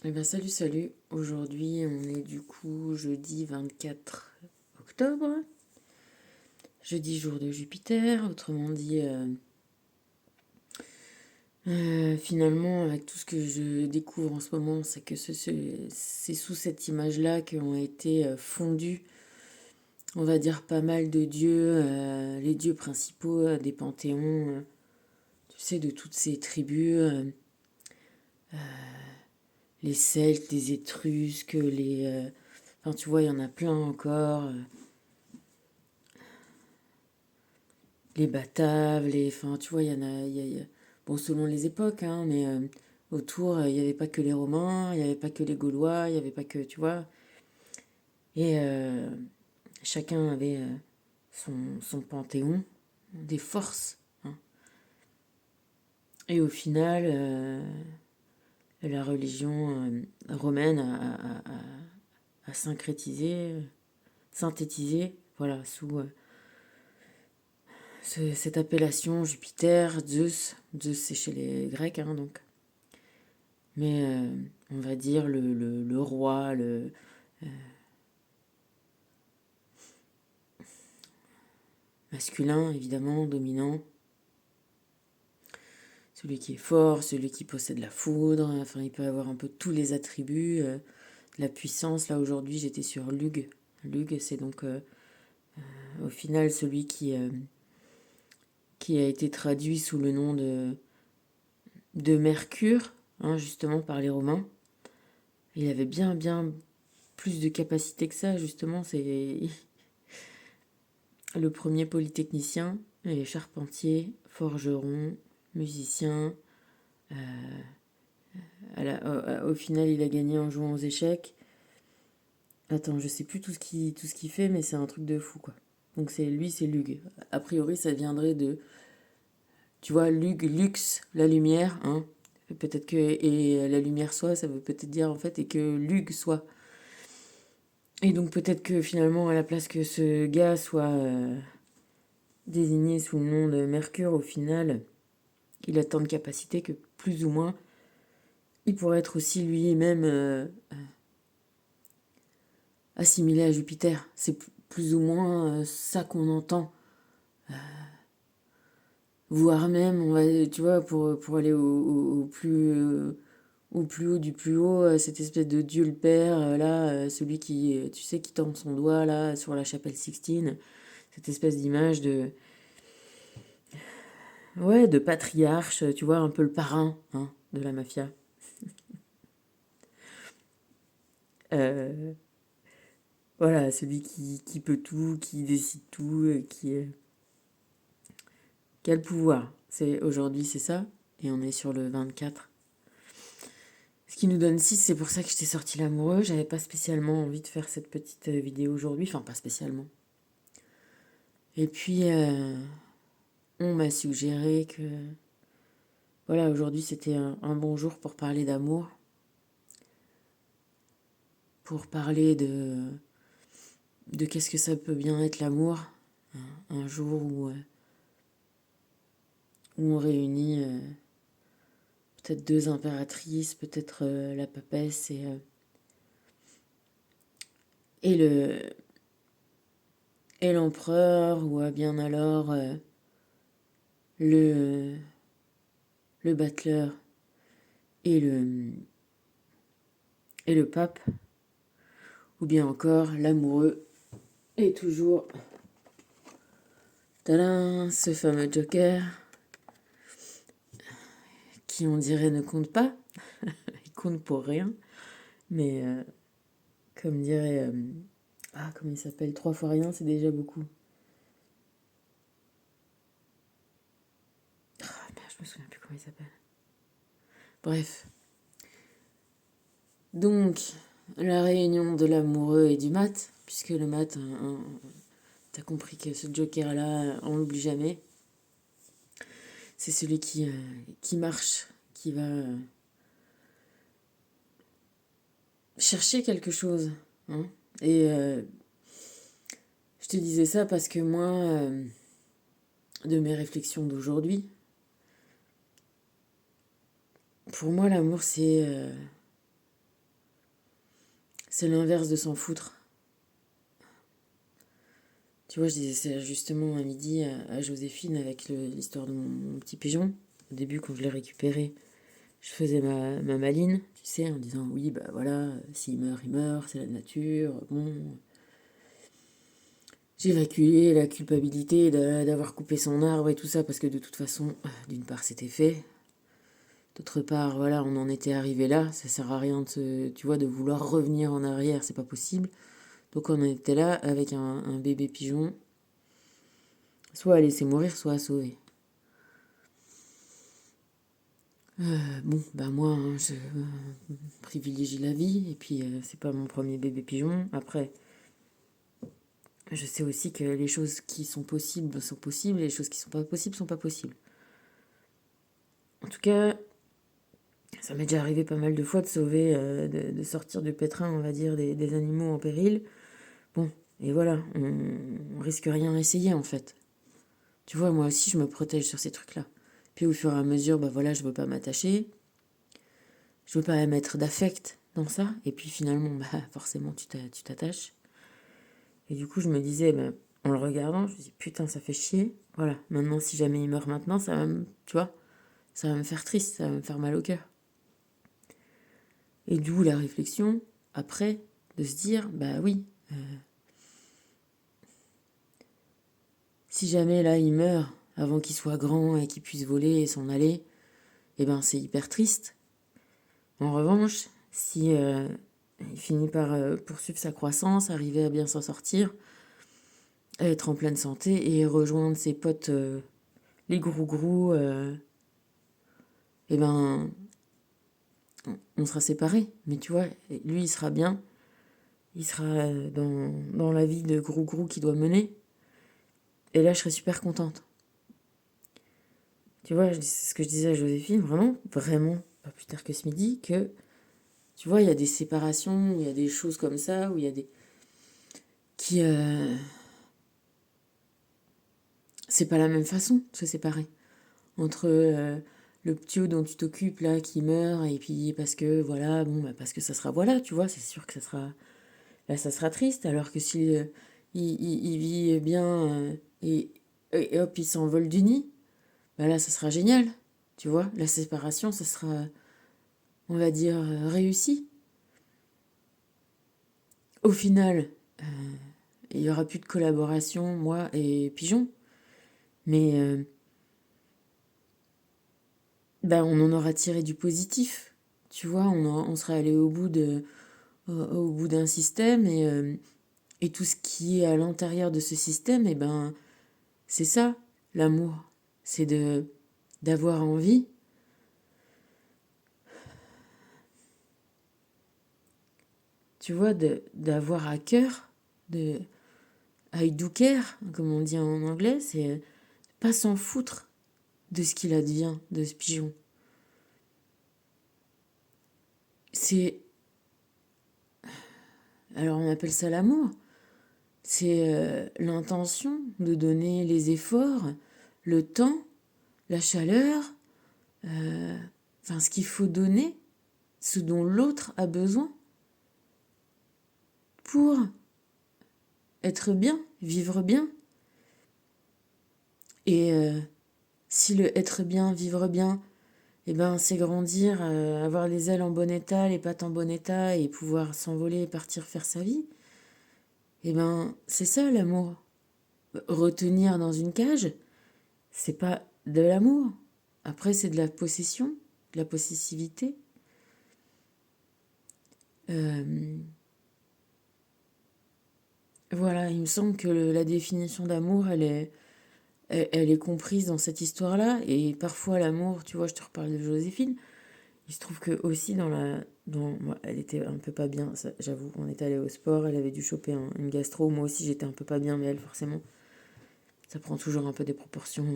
Eh bien, salut, salut. Aujourd'hui, on est du coup jeudi 24 octobre, jeudi jour de Jupiter. Autrement dit, finalement, avec tout ce que je découvre en ce moment, c'est que c'est sous cette image-là qu'ont été fondus, on va dire, pas mal de dieux, les dieux principaux des panthéons, tu sais, de toutes ces tribus, les Celtes, les Étrusques, enfin, tu vois, il y en a plein encore. Les Bataves, enfin, tu vois, il y en a, bon, selon les époques, hein, mais autour, il n'y avait pas que les Romains, il n'y avait pas que les Gaulois, il n'y avait pas que, tu vois, et chacun avait son panthéon des forces, hein. Et au final, la religion romaine a synthétisé, voilà, sous cette appellation Jupiter, Zeus. Zeus, c'est chez les Grecs, hein, donc. Mais on va dire le roi, le masculin, évidemment, dominant, celui qui est fort, celui qui possède la foudre, enfin il peut avoir un peu tous les attributs, la puissance. Là aujourd'hui j'étais sur Lug. Lug, c'est donc au final celui qui a été traduit sous le nom de Mercure, hein, justement par les Romains. Il avait bien plus de capacité que ça, justement, c'est le premier polytechnicien, il est charpentier, forgeron, musicien. Au final, il a gagné en jouant aux échecs. Attends, je sais plus tout ce qu'il fait, mais c'est un truc de fou, quoi. Donc c'est lui, c'est Lug. A priori, ça viendrait de, tu vois, Lug, Lux, la lumière, hein. Peut-être que, et la lumière soit, ça veut peut-être dire en fait, et que Lug soit. Et donc peut-être que finalement, à la place que ce gars soit désigné sous le nom de Mercure, au final, il a tant de capacités que plus ou moins, il pourrait être aussi lui-même assimilé à Jupiter. C'est plus ou moins ça qu'on entend. Voire même, tu vois, pour aller au plus haut du plus haut, cette espèce de Dieu le Père, là, celui qui, tu sais, qui tend son doigt, là, sur la chapelle Sixtine. Cette espèce d'image ouais, de patriarche, tu vois, un peu le parrain, hein, de la mafia. Euh, voilà, celui qui peut tout, qui décide tout, qui a le pouvoir. Aujourd'hui, c'est ça. Et on est sur le 24. Ce qui nous donne 6, c'est pour ça que je t'ai sorti l'amoureux. J'avais pas spécialement envie de faire cette petite vidéo aujourd'hui. Enfin, pas spécialement. Et puis, on m'a suggéré que, voilà, aujourd'hui, c'était un bon jour pour parler d'amour. Pour parler de qu'est-ce que ça peut bien être l'amour. Un jour où on réunit peut-être deux impératrices, peut-être la papesse et le et l'empereur, ou bien alors le, le battleur et le pape, ou bien encore l'amoureux et toujours tadam, ce fameux Joker qui on dirait ne compte pas, il compte pour rien, mais comme dirait comment il s'appelle, trois fois rien, c'est déjà beaucoup. Ah merde, je me souviens plus comment il s'appelle. Bref, donc la réunion de l'amoureux et du mat, puisque le mat, t'as compris que ce Joker-là, on l'oublie jamais. C'est celui qui marche, qui va chercher quelque chose, hein. Et je te disais ça parce que moi, de mes réflexions d'aujourd'hui, pour moi, l'amour, c'est l'inverse de s'en foutre. Tu vois, je disais ça justement à midi à Joséphine avec l'histoire de mon petit pigeon. Au début, quand je l'ai récupéré, je faisais ma maline, tu sais, en disant oui, bah voilà, s'il meurt, il meurt, c'est la nature. Bon, j'évacuais la culpabilité d'avoir coupé son arbre et tout ça, parce que de toute façon, d'une part, c'était fait. D'autre part, voilà, on en était arrivé là, ça sert à rien tu vois, de vouloir revenir en arrière, c'est pas possible. Donc on en était là avec un bébé pigeon, soit à laisser mourir, soit à sauver. Bon, bah moi, hein, je privilégie la vie, et puis c'est pas mon premier bébé pigeon. Après, je sais aussi que les choses qui sont possibles, et les choses qui sont pas possibles. En tout cas, ça m'est déjà arrivé pas mal de fois de sauver, de sortir du pétrin, on va dire, des animaux en péril. Bon, et voilà, on risque rien à essayer en fait. Tu vois, moi aussi, je me protège sur ces trucs-là. Puis au fur et à mesure, bah voilà, je veux pas m'attacher. Je veux pas mettre d'affect dans ça. Et puis finalement, bah forcément, tu t'attaches. Et du coup, je me disais, bah, en le regardant, je me dis, putain, ça fait chier. Voilà, maintenant, si jamais il meurt maintenant, ça va me, tu vois, ça va me faire triste, ça va me faire mal au cœur. Et d'où la réflexion, après, de se dire, bah oui, si jamais là, il meurt avant qu'il soit grand et qu'il puisse voler et s'en aller, eh ben c'est hyper triste. En revanche, si il finit par poursuivre sa croissance, arriver à bien s'en sortir, à être en pleine santé et rejoindre ses potes, les grou-grou, eh ben on sera séparés. Mais tu vois, lui il sera bien, il sera dans la vie de grou-grou qu'il doit mener. Et là je serai super contente. Tu vois, c'est ce que je disais à Joséphine, vraiment, vraiment, pas plus tard que ce midi, que tu vois, il y a des séparations, il y a des choses comme ça, où il y a des... qui... c'est pas la même façon de se séparer. Entre le petit dont tu t'occupes là qui meurt, et puis parce que voilà, bon, bah, parce que ça sera voilà, tu vois, c'est sûr que ça sera... Là, ça sera triste, alors que si il vit bien et hop, il s'envole du nid, bah là, ça sera génial. Tu vois, la séparation, ça sera, on va dire, réussi. Au final, il y aura plus de collaboration, moi et Pigeon. Mais bah, on en aura tiré du positif. Tu vois, on sera allé au bout d'un système et tout ce qui est à l'intérieur de ce système, et ben, c'est ça, l'amour. C'est d'avoir envie, tu vois, d'avoir à cœur, de I do care, comme on dit en anglais, c'est pas s'en foutre de ce qu'il advient de ce pigeon. C'est, alors on appelle ça l'amour, c'est l'intention de donner les efforts, le temps, la chaleur, enfin ce qu'il faut donner, ce dont l'autre a besoin pour être bien, vivre bien. Et si le être bien, vivre bien, eh ben, c'est grandir, avoir les ailes en bon état, les pattes en bon état et pouvoir s'envoler et partir faire sa vie, eh ben, c'est ça l'amour. Retenir dans une cage, c'est pas de l'amour. Après, c'est de la possession, de la possessivité. Euh, voilà, il me semble que la définition d'amour, elle est comprise dans cette histoire-là. Et parfois, l'amour, tu vois, je te reparle de Joséphine. Il se trouve que aussi moi, elle était un peu pas bien, j'avoue. On est allé au sport, elle avait dû choper une gastro. Moi aussi, j'étais un peu pas bien, mais elle, forcément, ça prend toujours un peu des proportions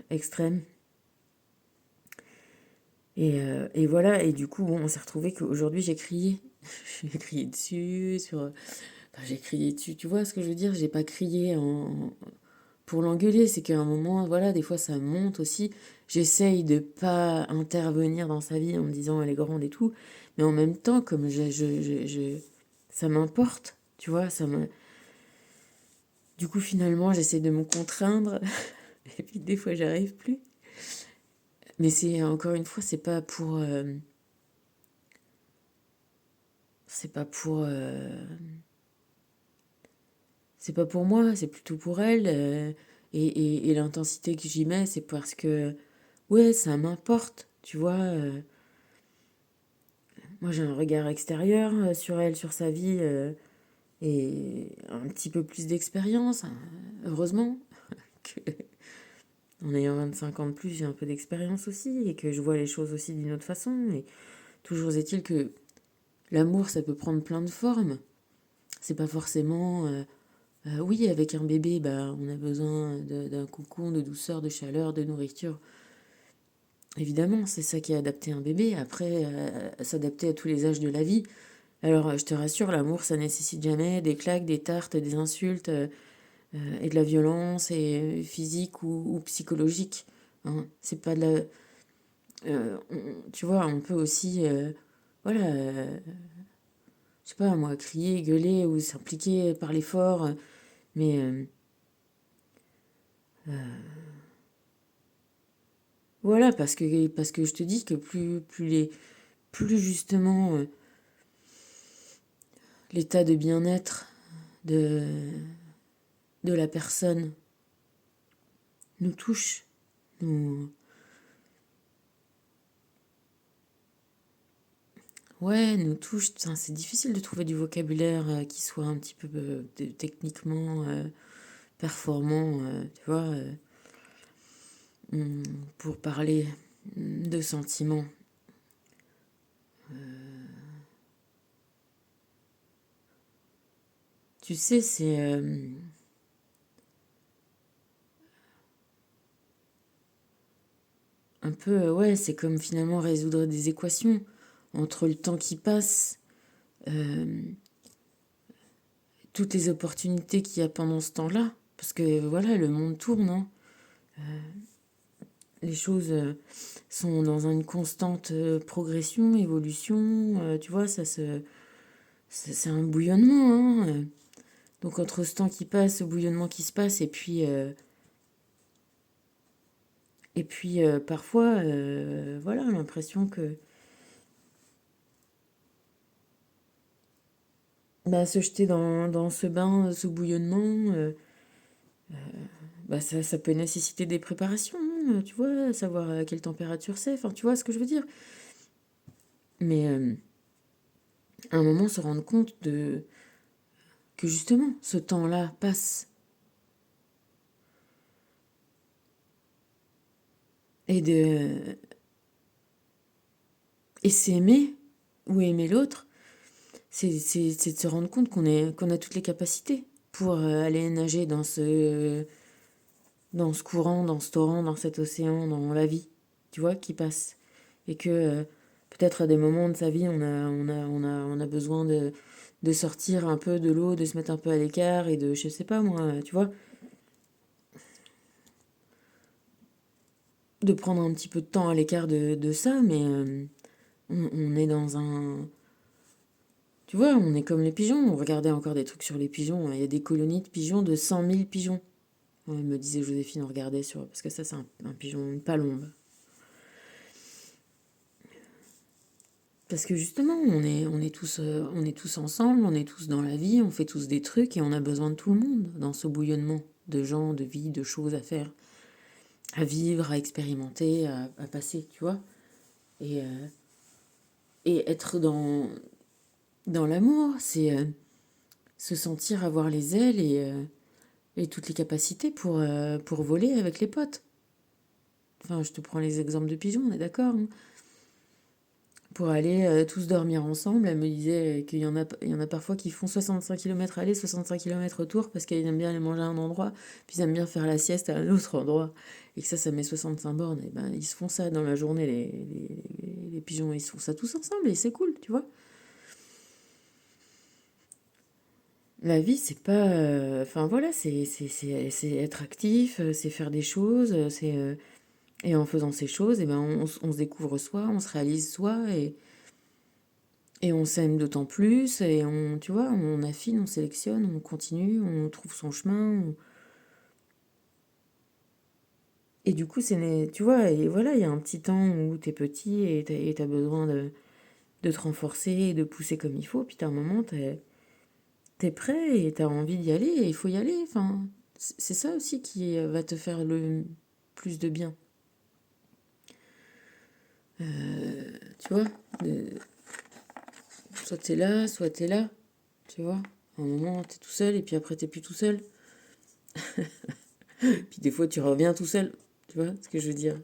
extrêmes. Et voilà, et du coup, bon, on s'est retrouvé qu'aujourd'hui, j'ai crié. J'ai crié dessus, enfin, j'ai crié dessus, tu vois ce que je veux dire? J'ai pas crié pour l'engueuler, c'est qu'à un moment, voilà, des fois, ça monte aussi. J'essaye de pas intervenir dans sa vie en me disant elle est grande et tout, mais en même temps, comme ça m'importe, tu vois, Du coup, finalement, j'essaie de me contraindre, et puis des fois, j'arrive plus. Mais c'est, encore une fois, c'est pas pour, c'est pas pour moi, c'est plutôt pour elle. Et l'intensité que j'y mets, c'est parce que, ouais, ça m'importe, tu vois. Moi, j'ai un regard extérieur sur elle, sur sa vie, et un petit peu plus d'expérience, hein, heureusement. Que, en ayant 25 ans de plus, j'ai un peu d'expérience aussi, et que je vois les choses aussi d'une autre façon. Et toujours est-il que l'amour, ça peut prendre plein de formes. C'est pas forcément. Oui, avec un bébé, bah, on a besoin d'un cocon, de douceur, de chaleur, de nourriture. Évidemment, c'est ça qui est adapté à un bébé. Après, s'adapter à tous les âges de la vie. Alors, je te rassure, l'amour, ça nécessite jamais des claques, des tartes, des insultes et de la violence et physique ou psychologique. Hein. C'est pas de la. Tu vois, on peut aussi, voilà, je sais pas moi, crier, gueuler ou s'impliquer par l'effort, mais voilà, parce que je te dis que plus justement l'état de bien-être de, de la personne nous touche, nous, ouais, nous touche. Putain, c'est difficile de trouver du vocabulaire qui soit un petit peu techniquement performant, tu vois, pour parler de sentiments. Tu sais, c'est un peu, ouais, c'est comme finalement résoudre des équations entre le temps qui passe, euh, toutes les opportunités qu'il y a pendant ce temps-là. Parce que voilà, le monde tourne, hein. Les choses sont dans une constante progression, évolution. Tu vois, c'est un bouillonnement, hein. Donc entre ce temps qui passe, ce bouillonnement qui se passe, et puis parfois, voilà, l'impression que bah, se jeter dans ce bain, ce bouillonnement, bah, ça peut nécessiter des préparations, hein, tu vois, savoir à quelle température c'est, enfin, tu vois ce que je veux dire. Mais à un moment, se rendre compte que justement, ce temps-là passe. Et de et s'aimer ou aimer l'autre, c'est de se rendre compte qu'on a toutes les capacités pour aller nager dans ce courant, dans ce torrent, dans cet océan, dans la vie, tu vois, qui passe. Et que peut-être à des moments de sa vie, on a besoin de sortir un peu de l'eau, de se mettre un peu à l'écart et de, je sais pas moi, tu vois, de prendre un petit peu de temps à l'écart de ça, mais on est dans un. Tu vois, on est comme les pigeons. On regardait encore des trucs sur les pigeons. Il y a des colonies de pigeons de 100 000 pigeons. Ouais, me disait Joséphine, on regardait sur. Parce que ça, c'est un pigeon, une palombe. Parce que justement, on est tous ensemble, on est tous dans la vie, on fait tous des trucs et on a besoin de tout le monde dans ce bouillonnement de gens, de vie, de choses à faire, à vivre, à expérimenter, à passer, tu vois. Et, euh, et être dans l'amour, c'est se sentir avoir les ailes et toutes les capacités pour voler avec les potes. Enfin, je te prends les exemples de pigeons, on est d'accord, hein. Pour aller tous dormir ensemble. Elle me disait qu'il y en a parfois qui font 65 km aller, 65 km retour parce qu'ils aiment bien aller manger à un endroit, puis ils aiment bien faire la sieste à un autre endroit. Et que ça met 65 bornes. Et ben, ils se font ça dans la journée, les pigeons, ils se font ça tous ensemble et c'est cool, tu vois. La vie, c'est pas. Enfin voilà, c'est être actif, c'est faire des choses, et en faisant ces choses, et ben, on se découvre soi, on se réalise soi, Et on s'aime d'autant plus, et tu vois, on affine, on sélectionne, on continue, on trouve son chemin. Et du coup, tu vois, et voilà, il y a un petit temps où t'es petit et t'as besoin de te renforcer et de pousser comme il faut. Puis t'as un moment, t'es prêt et t'as envie d'y aller et il faut y aller. Enfin, c'est ça aussi qui va te faire le plus de bien. Tu vois, soit t'es là, tu vois. À un moment, t'es tout seul et puis après, t'es plus tout seul. Puis des fois, tu reviens tout seul. Tu vois ce que je veux dire?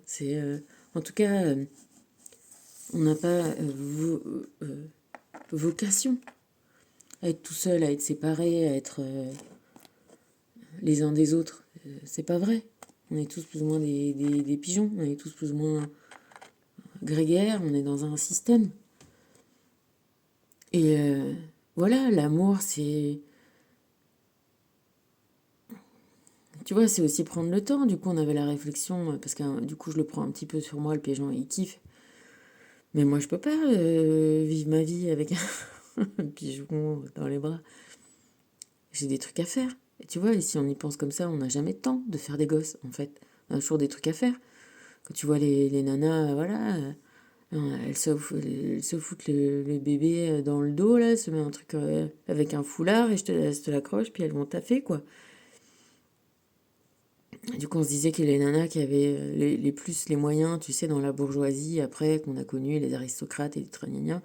En tout cas, on n'a pas vocation à être tout seul, à être séparés, à être les uns des autres. C'est pas vrai. On est tous plus ou moins des pigeons, on est tous plus ou moins grégaires, on est dans un système. Et voilà, l'amour, c'est... Tu vois, c'est aussi prendre le temps. Du coup, on avait la réflexion, parce que du coup, je le prends un petit peu sur moi, le pigeon, il kiffe. Mais moi, je peux pas vivre ma vie avec un pigeon dans les bras. J'ai des trucs à faire. Et tu vois, et si on y pense comme ça, on n'a jamais de temps de faire des gosses, en fait. On a toujours des trucs à faire. Quand tu vois les nanas, voilà, elles se foutent le bébé dans le dos, là, elles se met un truc avec un foulard et je te l'accroche, puis elles vont taffer, quoi. Du coup, on se disait que les nanas qui avaient les plus les moyens, tu sais, dans la bourgeoisie, après, qu'on a connu, les aristocrates et les tragnagnas,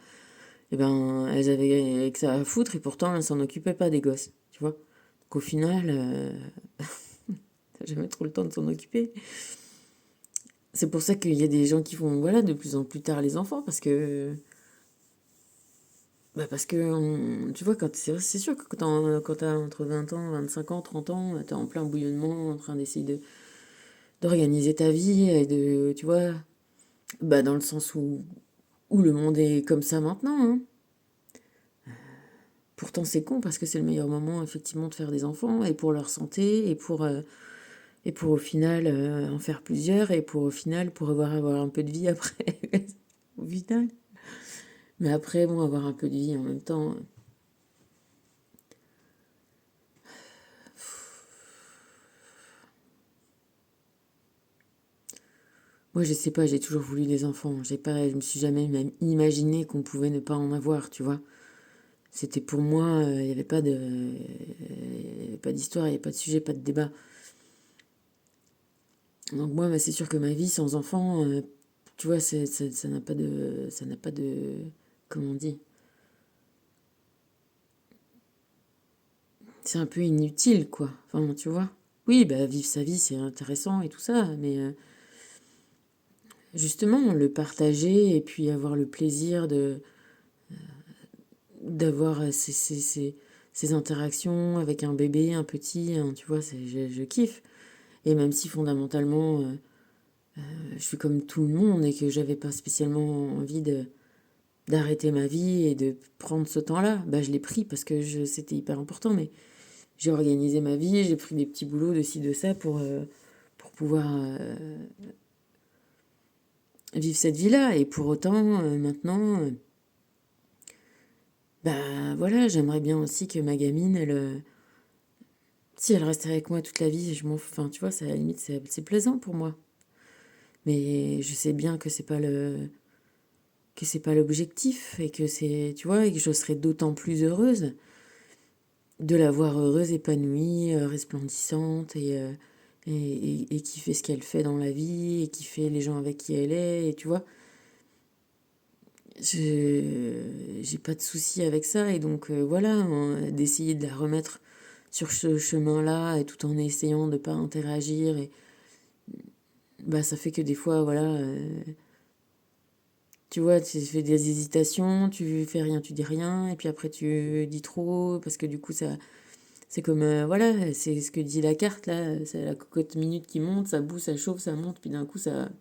eh ben, elles avaient que ça à foutre et pourtant, elles s'en occupaient pas des gosses, tu vois. Donc au final, t'as jamais trop le temps de s'en occuper. C'est pour ça qu'il y a des gens qui font, voilà, de plus en plus tard les enfants, parce que, tu vois, c'est sûr que quand t'as entre 20 ans, 25 ans, 30 ans, t'es en plein bouillonnement, en train d'essayer d'organiser ta vie et tu vois, bah, dans le sens où le monde est comme ça maintenant, hein. Pourtant, c'est con parce que c'est le meilleur moment, effectivement, de faire des enfants et pour leur santé et pour au final en faire plusieurs et pour au final pour avoir un peu de vie après. Au final. Mais après, bon, avoir un peu de vie en même temps. Moi, je sais pas, j'ai toujours voulu des enfants. Je me suis jamais même imaginé qu'on pouvait ne pas en avoir, tu vois. C'était pour moi, il n'y avait pas il y avait pas d'histoire, il n'y avait pas de sujet, pas de débat. Donc moi, bah, c'est sûr que ma vie sans enfant, tu vois, ça n'a pas de, comment on dit, c'est un peu inutile, quoi. Enfin, tu vois. Oui, bah vivre sa vie, c'est intéressant et tout ça, mais justement, le partager et puis avoir le plaisir d'avoir ces interactions avec un bébé, un petit, hein, tu vois, je kiffe. Et même si fondamentalement, je suis comme tout le monde et que j'avais pas spécialement envie d'arrêter ma vie et de prendre ce temps-là, bah je l'ai pris parce que c'était hyper important, mais j'ai organisé ma vie, j'ai pris des petits boulots de ci, de ça pour pouvoir vivre cette vie-là. Et pour autant, maintenant, bah voilà, j'aimerais bien aussi que ma gamine, si elle reste avec moi toute la vie, enfin, tu vois, c'est à la limite, c'est plaisant pour moi. Mais je sais bien que c'est pas l'objectif et que c'est, tu vois, et que je serais d'autant plus heureuse de la voir heureuse, épanouie, resplendissante et qui fait ce qu'elle fait dans la vie et qui fait les gens avec qui elle est, et tu vois, j'ai pas de souci avec ça et donc voilà, hein, d'essayer de la remettre sur ce chemin-là et tout en essayant de pas interagir et bah ça fait que des fois voilà tu vois tu fais des hésitations, tu fais rien, tu dis rien et puis après tu dis trop parce que du coup ça c'est comme voilà, c'est ce que dit la carte là, c'est la cocotte minute qui monte, ça bout, ça chauffe, ça monte puis d'un coup ça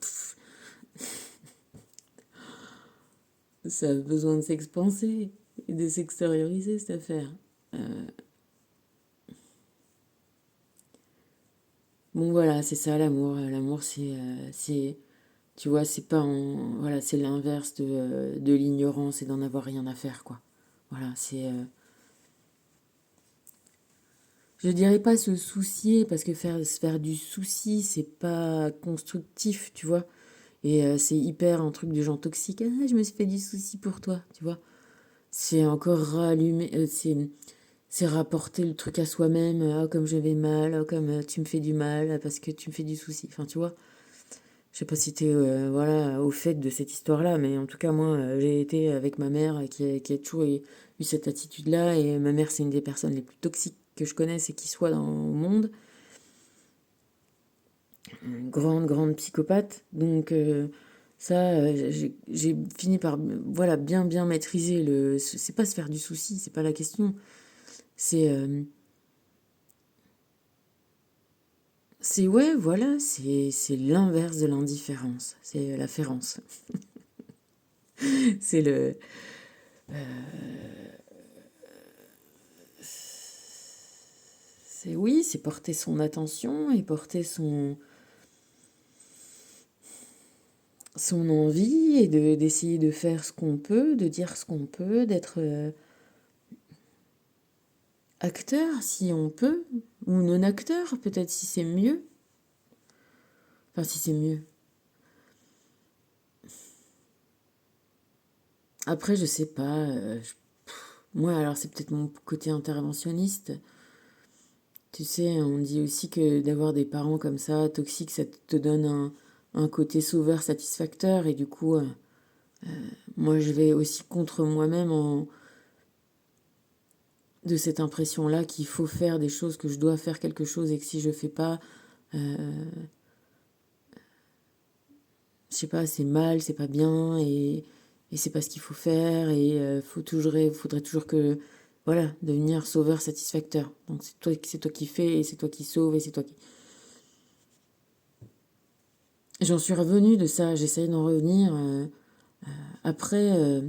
a besoin de s'expanser et de s'extérioriser cette affaire. Euh, Bon voilà, c'est ça l'amour. L'amour, c'est Tu vois, c'est pas voilà, c'est l'inverse de l'ignorance et d'en avoir rien à faire, quoi. Voilà, c'est... je dirais pas se soucier, parce que se faire du souci, c'est pas constructif, tu vois. Et c'est hyper un truc de gens toxiques. Ah, je me suis fait du souci pour toi, tu vois. C'est encore rallumer, c'est rapporter le truc à soi-même. Ah, comme je vais mal, ah, comme tu me fais du mal, parce que tu me fais du souci. Enfin, tu vois. Je sais pas si t'es voilà, au fait de cette histoire-là, mais en tout cas, moi, j'ai été avec ma mère qui a toujours eu cette attitude-là. Et ma mère, c'est une des personnes les plus toxiques que je connaisse et qui soit dans le monde. Une grande, grande psychopathe. Donc, ça, j'ai fini par voilà, bien, bien maîtriser le. C'est pas se faire du souci, c'est pas la question. C'est. C'est ouais, voilà, c'est l'inverse de l'indifférence. C'est la férence. C'est le. C'est oui, c'est porter son attention et porter son envie et d'essayer de faire ce qu'on peut, de dire ce qu'on peut, d'être acteur si on peut, ou non acteur, peut-être si c'est mieux. Enfin, si c'est mieux. Après, je sais pas. Moi, alors c'est peut-être mon côté interventionniste. Tu sais, on dit aussi que d'avoir des parents comme ça, toxiques, ça te donne un côté sauveur satisfacteur. Et du coup, moi, je vais aussi contre moi-même de cette impression-là qu'il faut faire des choses, que je dois faire quelque chose et que si je fais pas, je sais pas, c'est mal, c'est pas bien et c'est pas ce qu'il faut faire et faudrait toujours que, voilà, devenir sauveur satisfacteur. Donc c'est toi qui fais et c'est toi qui sauves et c'est toi qui... J'en suis revenue de ça, j'essaye d'en revenir. Après,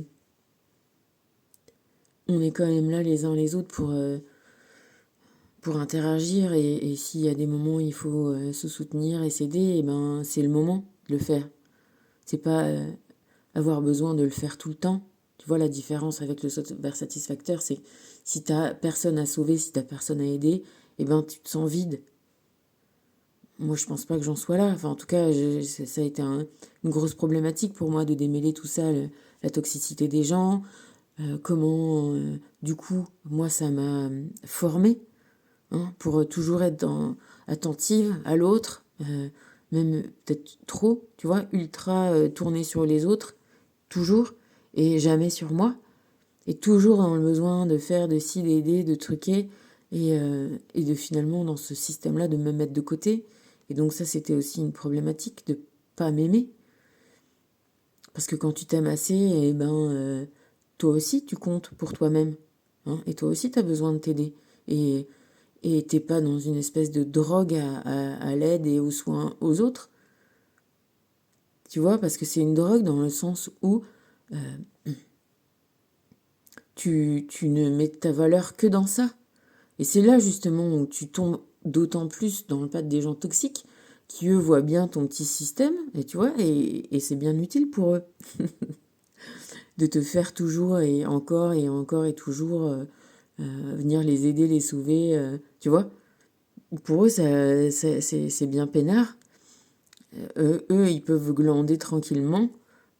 on est quand même là les uns les autres pour interagir et s'il y a des moments où il faut se soutenir et s'aider, et ben c'est le moment de le faire. C'est pas avoir besoin de le faire tout le temps. Tu vois la différence avec le sauveur satisfacteur, c'est si t'as personne à sauver, si t'as personne à aider, et ben tu te sens vide. Moi je pense pas que j'en sois là. Enfin en tout cas ça a été une grosse problématique pour moi de démêler tout ça, la toxicité des gens, comment du coup moi ça m'a formée hein, pour toujours être attentive à l'autre, même peut-être trop, tu vois, ultra tournée sur les autres, toujours, et jamais sur moi, et toujours dans le besoin de faire, de ci, d'aider, de truquer, et de finalement, dans ce système-là, de me mettre de côté. Et donc ça, c'était aussi une problématique de pas m'aimer. Parce que quand tu t'aimes assez, eh ben, toi aussi, tu comptes pour toi-même. Hein, et toi aussi, tu as besoin de t'aider. Et t'es pas dans une espèce de drogue à l'aide et aux soins aux autres. Tu vois, parce que c'est une drogue dans le sens où tu ne mets ta valeur que dans ça. Et c'est là justement où tu tombes d'autant plus dans le patte des gens toxiques qui eux voient bien ton petit système, et tu vois, et c'est bien utile pour eux de te faire toujours et encore et toujours venir les aider, les sauver, tu vois. Pour eux, c'est bien peinard. Eux, ils peuvent glander tranquillement,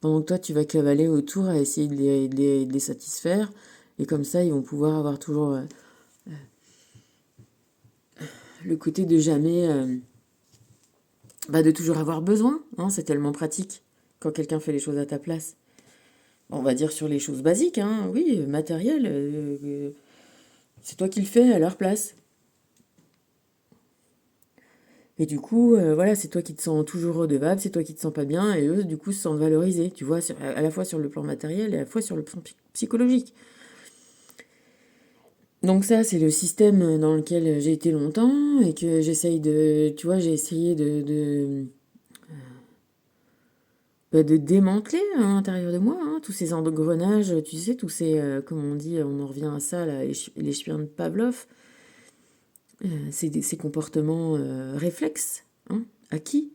pendant que toi, tu vas cavaler autour à essayer de les satisfaire. Et comme ça, ils vont pouvoir avoir toujours le côté de jamais... de toujours avoir besoin. Hein, c'est tellement pratique quand quelqu'un fait les choses à ta place. On va dire sur les choses basiques, hein, oui, matériel. C'est toi qui le fais à leur place. Et du coup, voilà, c'est toi qui te sens toujours redevable, c'est toi qui te sens pas bien, et eux, du coup, se sentent valorisés, tu vois, à la fois sur le plan matériel et à la fois sur le plan psychologique. Donc ça, c'est le système dans lequel j'ai été longtemps et que j'essaye de, tu vois, j'ai essayé de démanteler à l'intérieur de moi, hein, tous ces engrenages, tu sais, tous ces, comme on dit, on en revient à ça, là, les chiens de Pavlov, ces comportements réflexes, hein, acquis,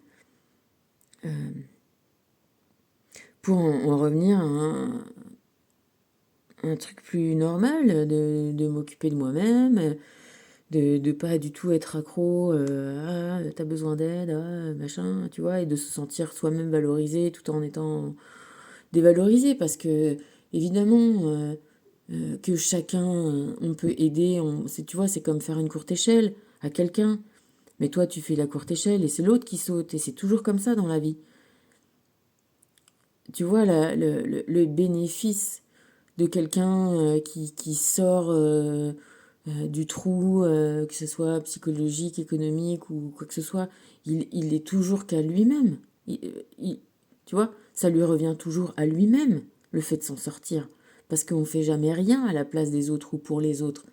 pour en revenir à un truc plus normal, de m'occuper de moi-même, de pas du tout être accro, ah, t'as besoin d'aide, ah, machin, tu vois, et de se sentir soi-même valorisé tout en étant dévalorisé, parce que évidemment que chacun, on peut aider, tu vois, c'est comme faire une courte échelle à quelqu'un, mais toi tu fais la courte échelle et c'est l'autre qui saute, et c'est toujours comme ça dans la vie. Tu vois, le bénéfice de quelqu'un qui sort du trou, que ce soit psychologique, économique ou quoi que ce soit, il est toujours qu'à lui-même. Tu vois, ça lui revient toujours à lui-même, le fait de s'en sortir. Parce qu'on ne fait jamais rien à la place des autres ou pour les autres.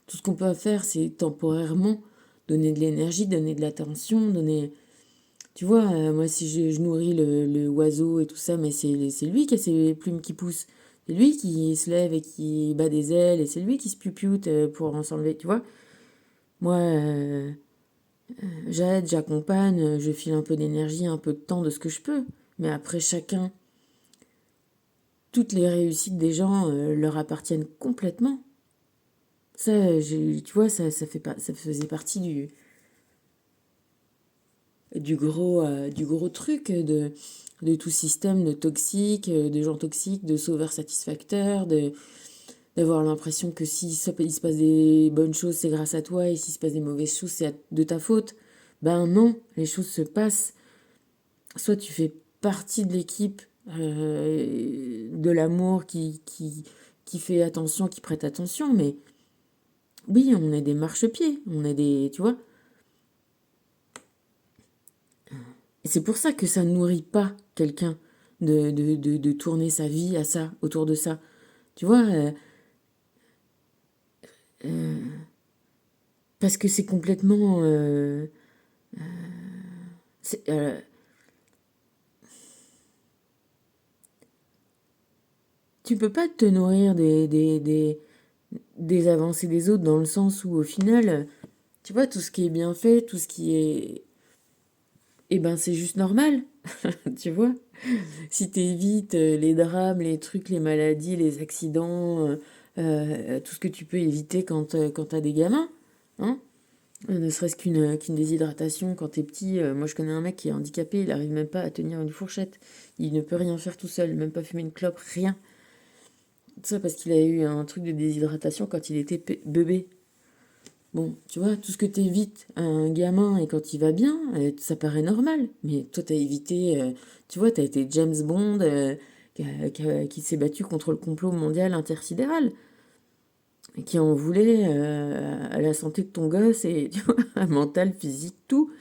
Tout ce qu'on peut faire, c'est temporairement donner de l'énergie, donner de l'attention, donner... Tu vois, moi, si je nourris le oiseau et tout ça, mais c'est lui qui a ses plumes qui poussent. C'est lui qui se lève et qui bat des ailes, et c'est lui qui se pupute pour en s'enlever, tu vois. Moi, j'aide, j'accompagne, je file un peu d'énergie, un peu de temps de ce que je peux. Mais après, chacun, toutes les réussites des gens leur appartiennent complètement. Ça, tu vois, ça fait pas, ça faisait partie du gros truc de tout système de toxiques, de gens toxiques, de sauveurs satisfacteurs, d'avoir l'impression que si il se passe des bonnes choses, c'est grâce à toi, et s'il se passe des mauvaises choses, c'est de ta faute. Ben non, les choses se passent. Soit tu fais partie de l'équipe de l'amour qui fait attention, qui prête attention, mais oui, on est des marchepieds, on est des, tu vois. Et c'est pour ça que ça ne nourrit pas quelqu'un de tourner sa vie à ça, autour de ça. Tu vois, parce que c'est complètement... c'est, tu peux pas te nourrir des avancées des autres dans le sens où au final, tu vois, tout ce qui est bien fait, tout ce qui est... Eh ben c'est juste normal, tu vois. Si t'évites les drames, les trucs, les maladies, les accidents, tout ce que tu peux éviter quand t'as des gamins, hein. Ne serait-ce qu'une déshydratation quand t'es petit. Moi, je connais un mec qui est handicapé, il arrive même pas à tenir une fourchette. Il ne peut rien faire tout seul, même pas fumer une clope, rien. Tout ça parce qu'il a eu un truc de déshydratation quand il était bébé. Bon, tu vois, tout ce que t'évites à un gamin et quand il va bien, ça paraît normal. Mais toi, t'as évité, tu vois, t'as été James Bond qui s'est battu contre le complot mondial intersidéral, et qui en voulait à la santé de ton gosse et, tu vois, mental, physique, tout.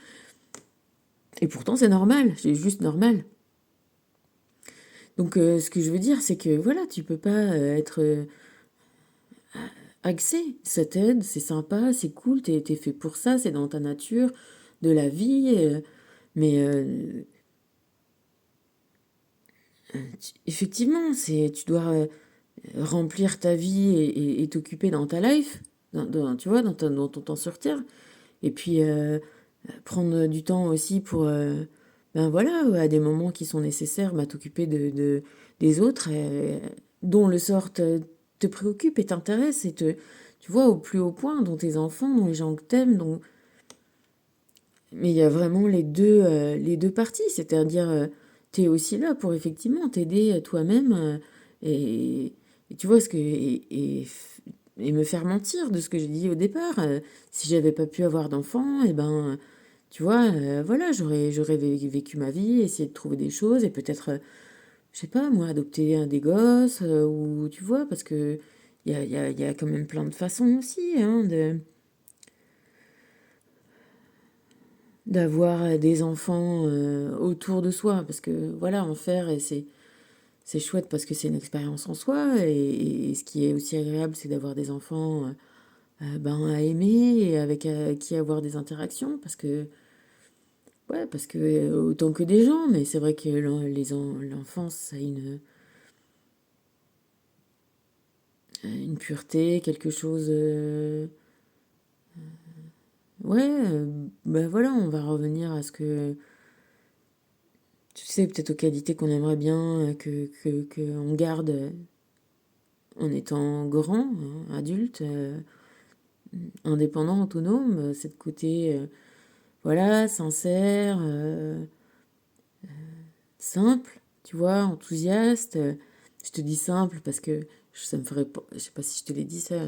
Et pourtant, c'est normal, c'est juste normal. Donc, ce que je veux dire, c'est que voilà, tu peux pas être axé. Ça t'aide, c'est sympa, c'est cool, t'es fait pour ça, c'est dans ta nature de la vie. Mais effectivement, tu dois remplir ta vie et t'occuper dans ta life, tu vois, dans ton temps sur Terre. Et puis, prendre du temps aussi pour, ben voilà, à des moments qui sont nécessaires, bah, t'occuper des autres, dont le sort te préoccupe et t'intéresse, tu vois, au plus haut point, dont tes enfants, dont les gens que t'aimes, mais il y a vraiment les deux parties, c'est-à-dire, t'es aussi là pour effectivement t'aider toi-même, et tu vois, et me faire mentir de ce que j'ai dit au départ. Si j'avais pas pu avoir d'enfants, et ben, tu vois, voilà, j'aurais vécu ma vie, essayé de trouver des choses, et peut-être, je sais pas, moi, adopter un des gosses, ou tu vois, parce que il y a quand même plein de façons aussi, hein, d'avoir des enfants autour de soi, parce que voilà, en faire, et c'est chouette parce que c'est une expérience en soi, et ce qui est aussi agréable, c'est d'avoir des enfants ben, à aimer, et avec qui avoir des interactions, parce que ouais, parce que autant que des gens, mais c'est vrai que l'enfance, ça a une pureté, quelque chose, ouais, ben voilà, on va revenir à ce que tu sais, peut-être aux qualités qu'on aimerait bien que on garde en étant grand, hein, adulte, indépendant, autonome, cette côté, voilà, sincère, simple, tu vois, enthousiaste. Je te dis simple parce que ça me ferait, je sais pas si je te l'ai dit ça.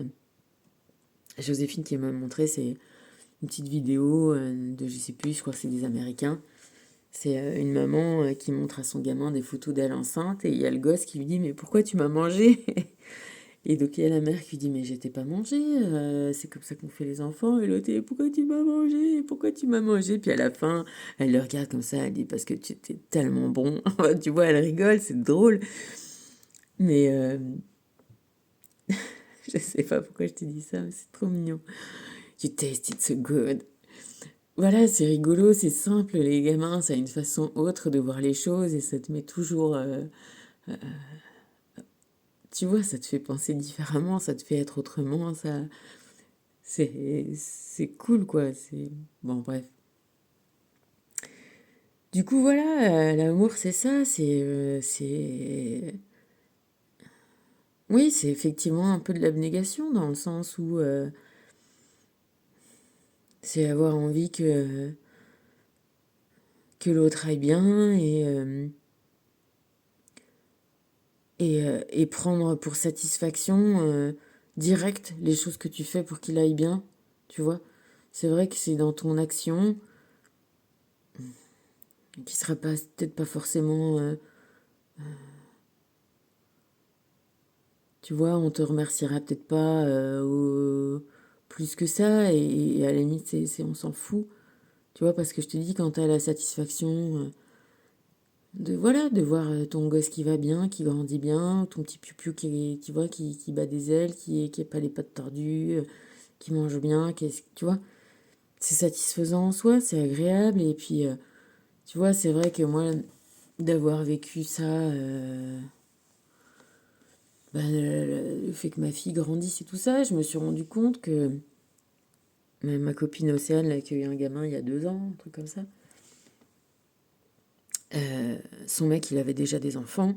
Joséphine qui m'a montré, c'est une petite vidéo de, je sais plus, je crois que c'est des Américains. C'est une maman qui montre à son gamin des photos d'elle enceinte et il y a le gosse qui lui dit mais pourquoi tu m'as mangé? Et donc il y a la mère qui lui dit mais je t'ai pas mangé, c'est comme ça qu'on fait les enfants. Et l'autre dit pourquoi tu m'as mangé? Pourquoi tu m'as mangé? Puis à la fin elle le regarde comme ça, elle dit parce que tu étais tellement bon. Tu vois, elle rigole, c'est drôle. Mais je sais pas pourquoi je t'ai dit ça, mais c'est trop mignon. You tasted so good. Voilà, c'est rigolo, c'est simple, les gamins, ça a une façon autre de voir les choses et ça te met toujours, tu vois, ça te fait penser différemment, ça te fait être autrement, ça, c'est cool, quoi, c'est, bon, bref. Du coup, voilà, l'amour, c'est ça, oui, c'est effectivement un peu de l'abnégation dans le sens où c'est avoir envie que l'autre aille bien et prendre pour satisfaction directe les choses que tu fais pour qu'il aille bien, tu vois. C'est vrai que c'est dans ton action qui sera pas peut-être pas forcément, tu vois, on te remerciera peut-être pas plus que ça et à la limite on s'en fout, tu vois, parce que je te dis quand t'as la satisfaction de voilà de voir ton gosse qui va bien, qui grandit bien, ton petit piou qui tu vois qui bat des ailes, qui a pas les pattes tordues, qui mange bien, tu vois, c'est satisfaisant en soi, c'est agréable et puis tu vois, c'est vrai que moi d'avoir vécu ça le fait que ma fille grandisse et tout ça, je me suis rendu compte que ma copine Océane là, qui a eu un gamin il y a 2 ans, un truc comme ça. Son mec, il avait déjà des enfants.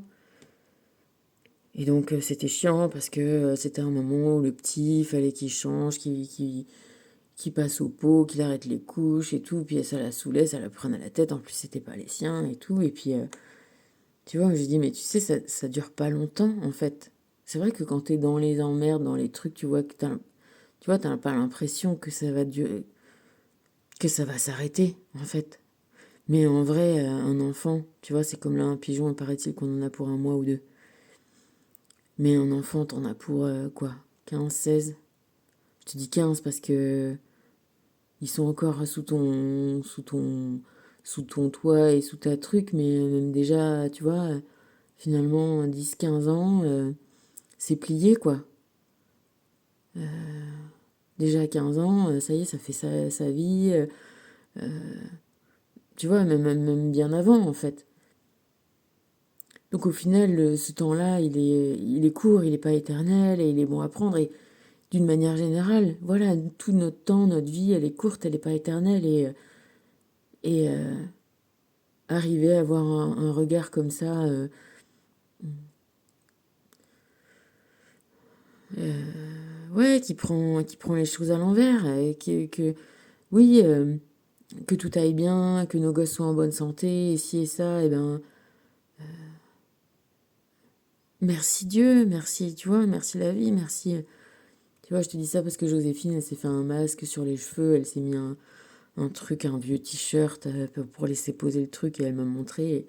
Et donc, c'était chiant parce que c'était un moment où le petit, il fallait qu'il change, qu'il passe au pot, qu'il arrête les couches et tout. Puis ça la saoulait, ça la prenait à la tête. En plus, c'était pas les siens et tout. Et puis, tu vois, j'ai dit, mais tu sais, ça dure pas longtemps, en fait. C'est vrai que quand t'es dans les emmerdes, dans les trucs, tu vois, tu vois, t'as pas l'impression que ça va durer, que ça va s'arrêter, en fait. Mais en vrai, un enfant, tu vois, c'est comme là, un pigeon, paraît-il qu'on en a pour un mois ou deux. Mais un enfant, t'en as pour quoi? 15, 16. Je te dis 15 parce que ils sont encore sous ton toit et sous ta truc, mais même déjà, tu vois, finalement, 10, 15 ans, c'est plié, quoi. Déjà à 15 ans, ça y est, ça fait sa vie. Tu vois, même bien avant, en fait. Donc au final, ce temps-là, il est court, il n'est pas éternel et il est bon à prendre. Et d'une manière générale, voilà, tout notre temps, notre vie, elle est courte, elle n'est pas éternelle. Et arriver à avoir un regard comme ça, ouais, qui prend les choses à l'envers, et oui, que tout aille bien, que nos gosses soient en bonne santé, et ci et ça, et ben, merci Dieu, merci, tu vois, merci la vie, merci. Tu vois, je te dis ça parce que Joséphine, elle s'est fait un masque sur les cheveux, elle s'est mis un truc, un vieux t-shirt pour laisser poser le truc, et elle m'a montré.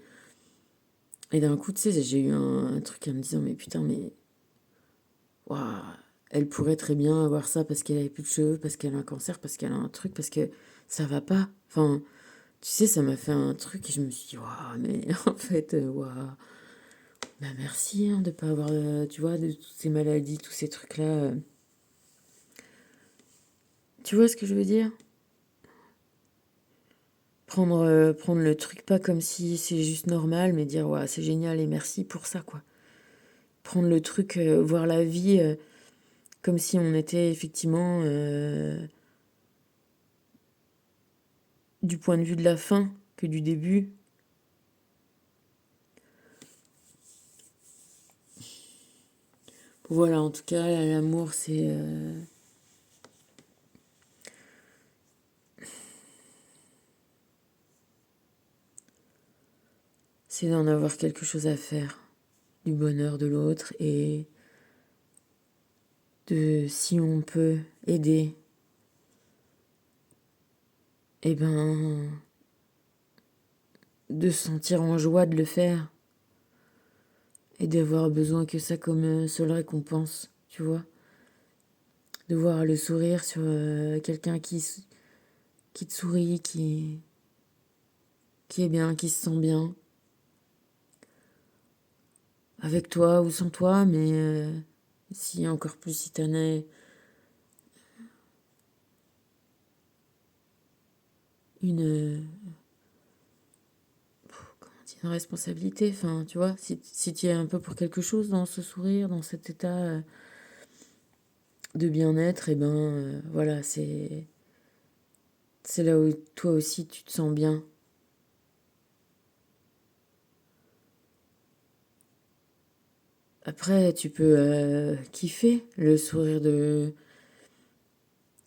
Et d'un coup, tu sais, j'ai eu un truc en me disant, mais putain, mais waouh, elle pourrait très bien avoir ça parce qu'elle avait plus de cheveux, parce qu'elle a un cancer, parce qu'elle a un truc, parce que ça va pas. Enfin, tu sais, ça m'a fait un truc et je me suis dit, waouh, mais en fait, waouh, bah merci hein, de pas avoir, tu vois, de toutes ces maladies, tous ces trucs-là. Tu vois ce que je veux dire? Prendre le truc pas comme si c'est juste normal, mais dire, waouh, c'est génial et merci pour ça, quoi. Prendre le truc, voir la vie comme si on était effectivement du point de vue de la fin que du début. Voilà, en tout cas, l'amour, c'est d'en avoir quelque chose à faire du bonheur de l'autre et de, si on peut aider, eh ben, de se sentir en joie de le faire et d'avoir besoin que ça comme seule récompense, tu vois. De voir le sourire sur quelqu'un qui te sourit, qui est bien, qui se sent bien, avec toi ou sans toi, mais si encore plus si t'en as une, comment dire, une responsabilité, enfin, tu vois, si tu es un peu pour quelque chose dans ce sourire, dans cet état de bien-être, et ben voilà, c'est là où toi aussi tu te sens bien. Après, tu peux kiffer le sourire de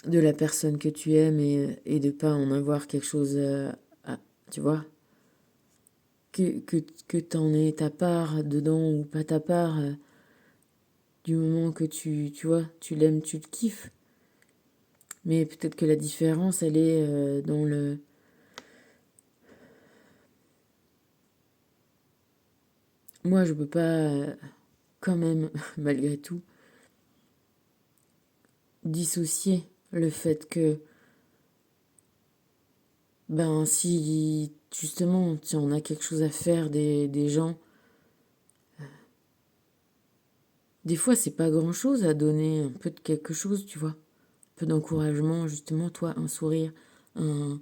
la personne que tu aimes et de pas en avoir quelque chose à, tu vois, que t'en aies ta part dedans ou pas ta part, du moment que tu vois, tu l'aimes, tu te kiffes. Mais peut-être que la différence, elle est dans le... Moi, je peux pas, quand même, malgré tout, dissocier le fait que, ben, si justement, si on a quelque chose à faire des gens, des fois, c'est pas grand-chose à donner un peu de quelque chose, tu vois. Un peu d'encouragement, justement, toi, un sourire, un,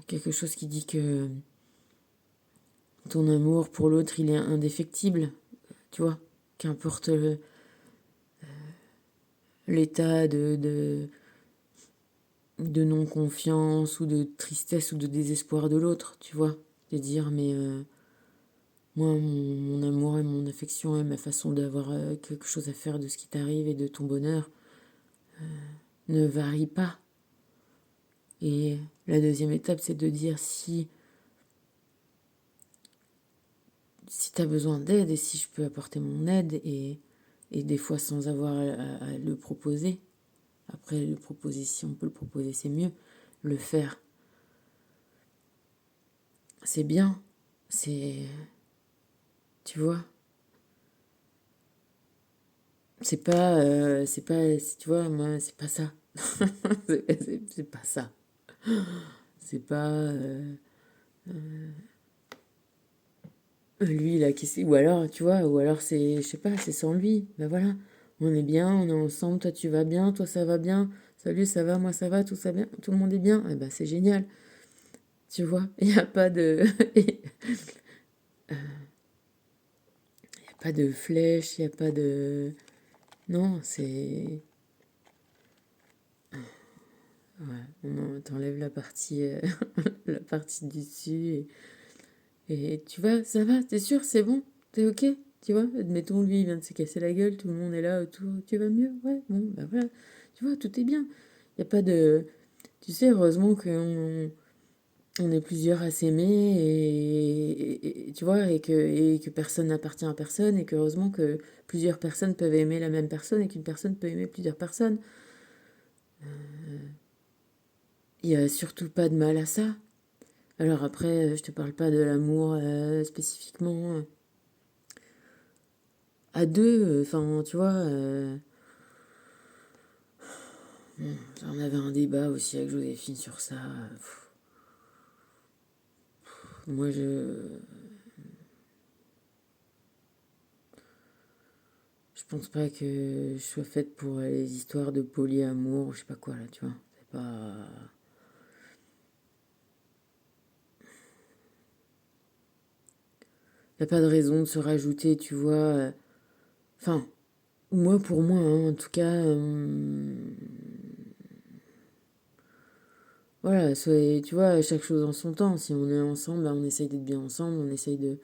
quelque chose qui dit que ton amour pour l'autre, il est indéfectible, tu vois. Qu'importe l'état de non-confiance ou de tristesse ou de désespoir de l'autre, tu vois. De dire, mais moi, mon amour et mon affection et ma façon d'avoir quelque chose à faire de ce qui t'arrive et de ton bonheur ne varie pas. Et la deuxième étape, c'est de dire si tu as besoin d'aide et si je peux apporter mon aide et des fois sans avoir à le proposer. Après, le proposer, si on peut le proposer, c'est mieux. Le faire, c'est bien. C'est, tu vois, c'est pas, tu vois, moi, c'est pas ça. C'est pas ça. C'est pas lui là ou alors, tu vois, ou alors c'est, je sais pas, c'est sans lui. Ben voilà, on est bien, on est ensemble, toi tu vas bien, toi ça va bien. Salut, ça va, moi ça va, tout ça bien, tout le monde est bien. Eh ben c'est génial. Tu vois, il n'y a pas de, il y a pas de flèche, il n'y a pas de, non, c'est, ouais, on t'enlève la partie, la partie du dessus et tu vois, ça va, t'es sûr, c'est bon, t'es ok, tu vois. Admettons, lui, il vient de se casser la gueule, tout le monde est là autour, tu vas mieux, ouais, bon, bah voilà, tu vois, tout est bien. Il n'y a pas de, tu sais, heureusement on est plusieurs à s'aimer et tu vois, et que personne n'appartient à personne et que heureusement que plusieurs personnes peuvent aimer la même personne et qu'une personne peut aimer plusieurs personnes. Il n'y a surtout pas de mal à ça. Alors après, je te parle pas de l'amour spécifiquement à deux, enfin, tu vois, on avait un débat aussi avec Joséphine sur ça. Moi, je pense pas que je sois faite pour les histoires de polyamour ou je sais pas quoi, là, tu vois. C'est pas... Y a pas de raison de se rajouter, tu vois. Enfin, moi, pour moi, hein, en tout cas, voilà, tu vois, chaque chose en son temps. Si on est ensemble, bah, on essaye d'être bien ensemble, on essaye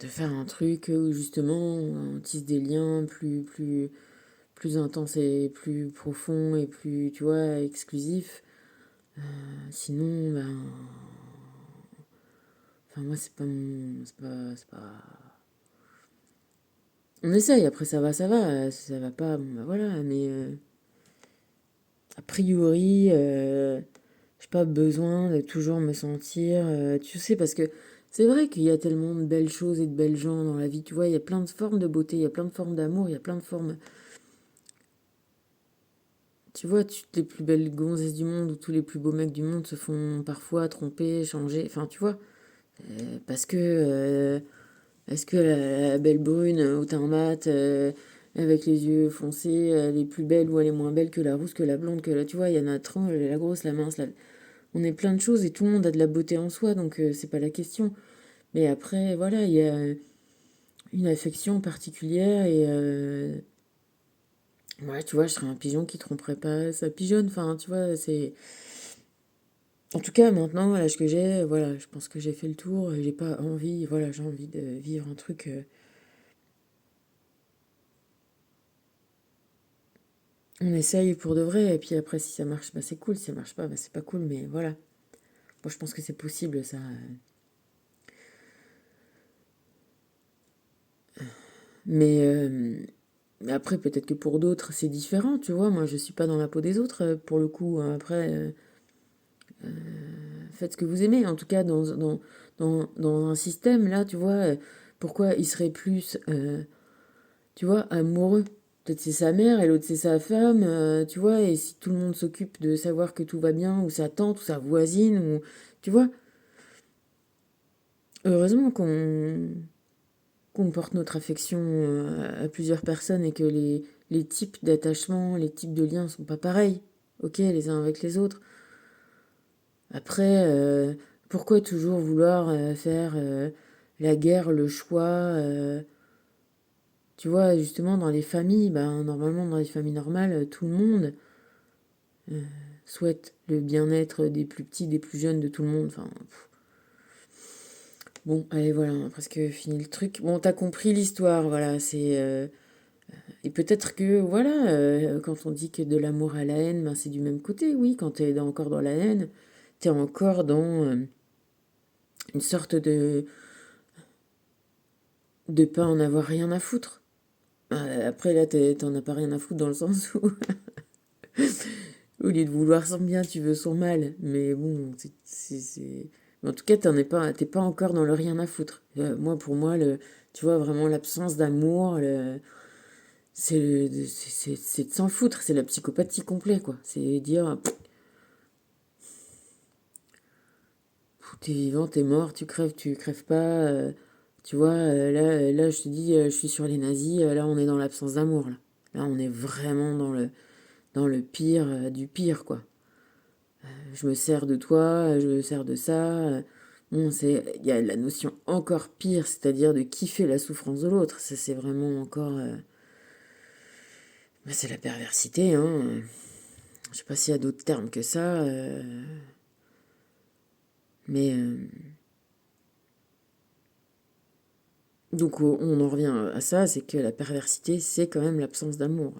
de faire un truc où justement on tisse des liens plus intenses et plus profonds et plus, tu vois, exclusifs. Sinon, ben, enfin moi c'est pas mon, c'est pas. On essaye, après ça va, si ça va pas, bon bah voilà, mais a priori, j'ai pas besoin de toujours me sentir, tu sais, parce que c'est vrai qu'il y a tellement de belles choses et de belles gens dans la vie, tu vois, il y a plein de formes de beauté, il y a plein de formes d'amour, il y a plein de formes, tu vois, toutes les plus belles gonzesses du monde ou tous les plus beaux mecs du monde se font parfois tromper, changer, enfin tu vois, parce que est-ce que la belle brune au teint mat, avec les yeux foncés, elle est plus belle ou elle est moins belle que la rousse, que la blonde, que la, tu vois, il y en a 30, la grosse, la mince, on est plein de choses et tout le monde a de la beauté en soi, donc c'est pas la question. Mais après, voilà, il y a une affection particulière et ouais, tu vois, je serais un pigeon qui tromperait pas sa pigeonne, enfin, tu vois, c'est... En tout cas, maintenant, à l'âge que j'ai, voilà, je pense que j'ai fait le tour, j'ai pas envie, voilà, j'ai envie de vivre un truc... on essaye pour de vrai, et puis après, si ça marche, bah c'est cool, si ça marche pas, bah c'est pas cool, mais voilà. Moi, je pense que c'est possible, ça. Mais après, peut-être que pour d'autres, c'est différent, tu vois. Moi, je suis pas dans la peau des autres, pour le coup. Après, faites ce que vous aimez. En tout cas, dans un système, là, tu vois, pourquoi il serait plus, tu vois, amoureux? Peut-être c'est sa mère et l'autre c'est sa femme, tu vois, et si tout le monde s'occupe de savoir que tout va bien, ou sa tante, ou sa voisine, ou... Tu vois, heureusement qu'on porte notre affection à plusieurs personnes et que les types d'attachement, les types de liens sont pas pareils, ok, les uns avec les autres. Après, pourquoi toujours vouloir faire la guerre, le choix tu vois, justement, dans les familles, ben, normalement, dans les familles normales, tout le monde souhaite le bien-être des plus petits, des plus jeunes, de tout le monde. Enfin, bon, allez, voilà, on a presque fini le truc. Bon, t'as compris l'histoire, voilà, c'est... et peut-être que, voilà, quand on dit que de l'amour à la haine, ben, c'est du même côté, oui, quand encore dans la haine, t'es encore dans une sorte de pas en avoir rien à foutre. Après, là, t'en as pas rien à foutre dans le sens où, au lieu de vouloir son bien, tu veux son mal. Mais bon, mais en tout cas, t'es pas encore dans le rien à foutre. Moi, pour moi, tu vois, vraiment l'absence d'amour, c'est de s'en foutre. C'est la psychopathie complète, quoi. C'est dire, t'es vivant, t'es mort, tu crèves pas. Tu vois, là, je te dis, je suis sur les nazis. Là, on est dans l'absence d'amour, là. Là, on est vraiment dans le pire du pire, quoi. Je me sers de toi, je me sers de ça. Bon, il y a la notion encore pire, c'est-à-dire de kiffer la souffrance de l'autre. Ça, c'est vraiment encore... bah, c'est la perversité, hein. Je sais pas s'il y a d'autres termes que ça. Mais... donc, on en revient à ça, c'est que la perversité, c'est quand même l'absence d'amour.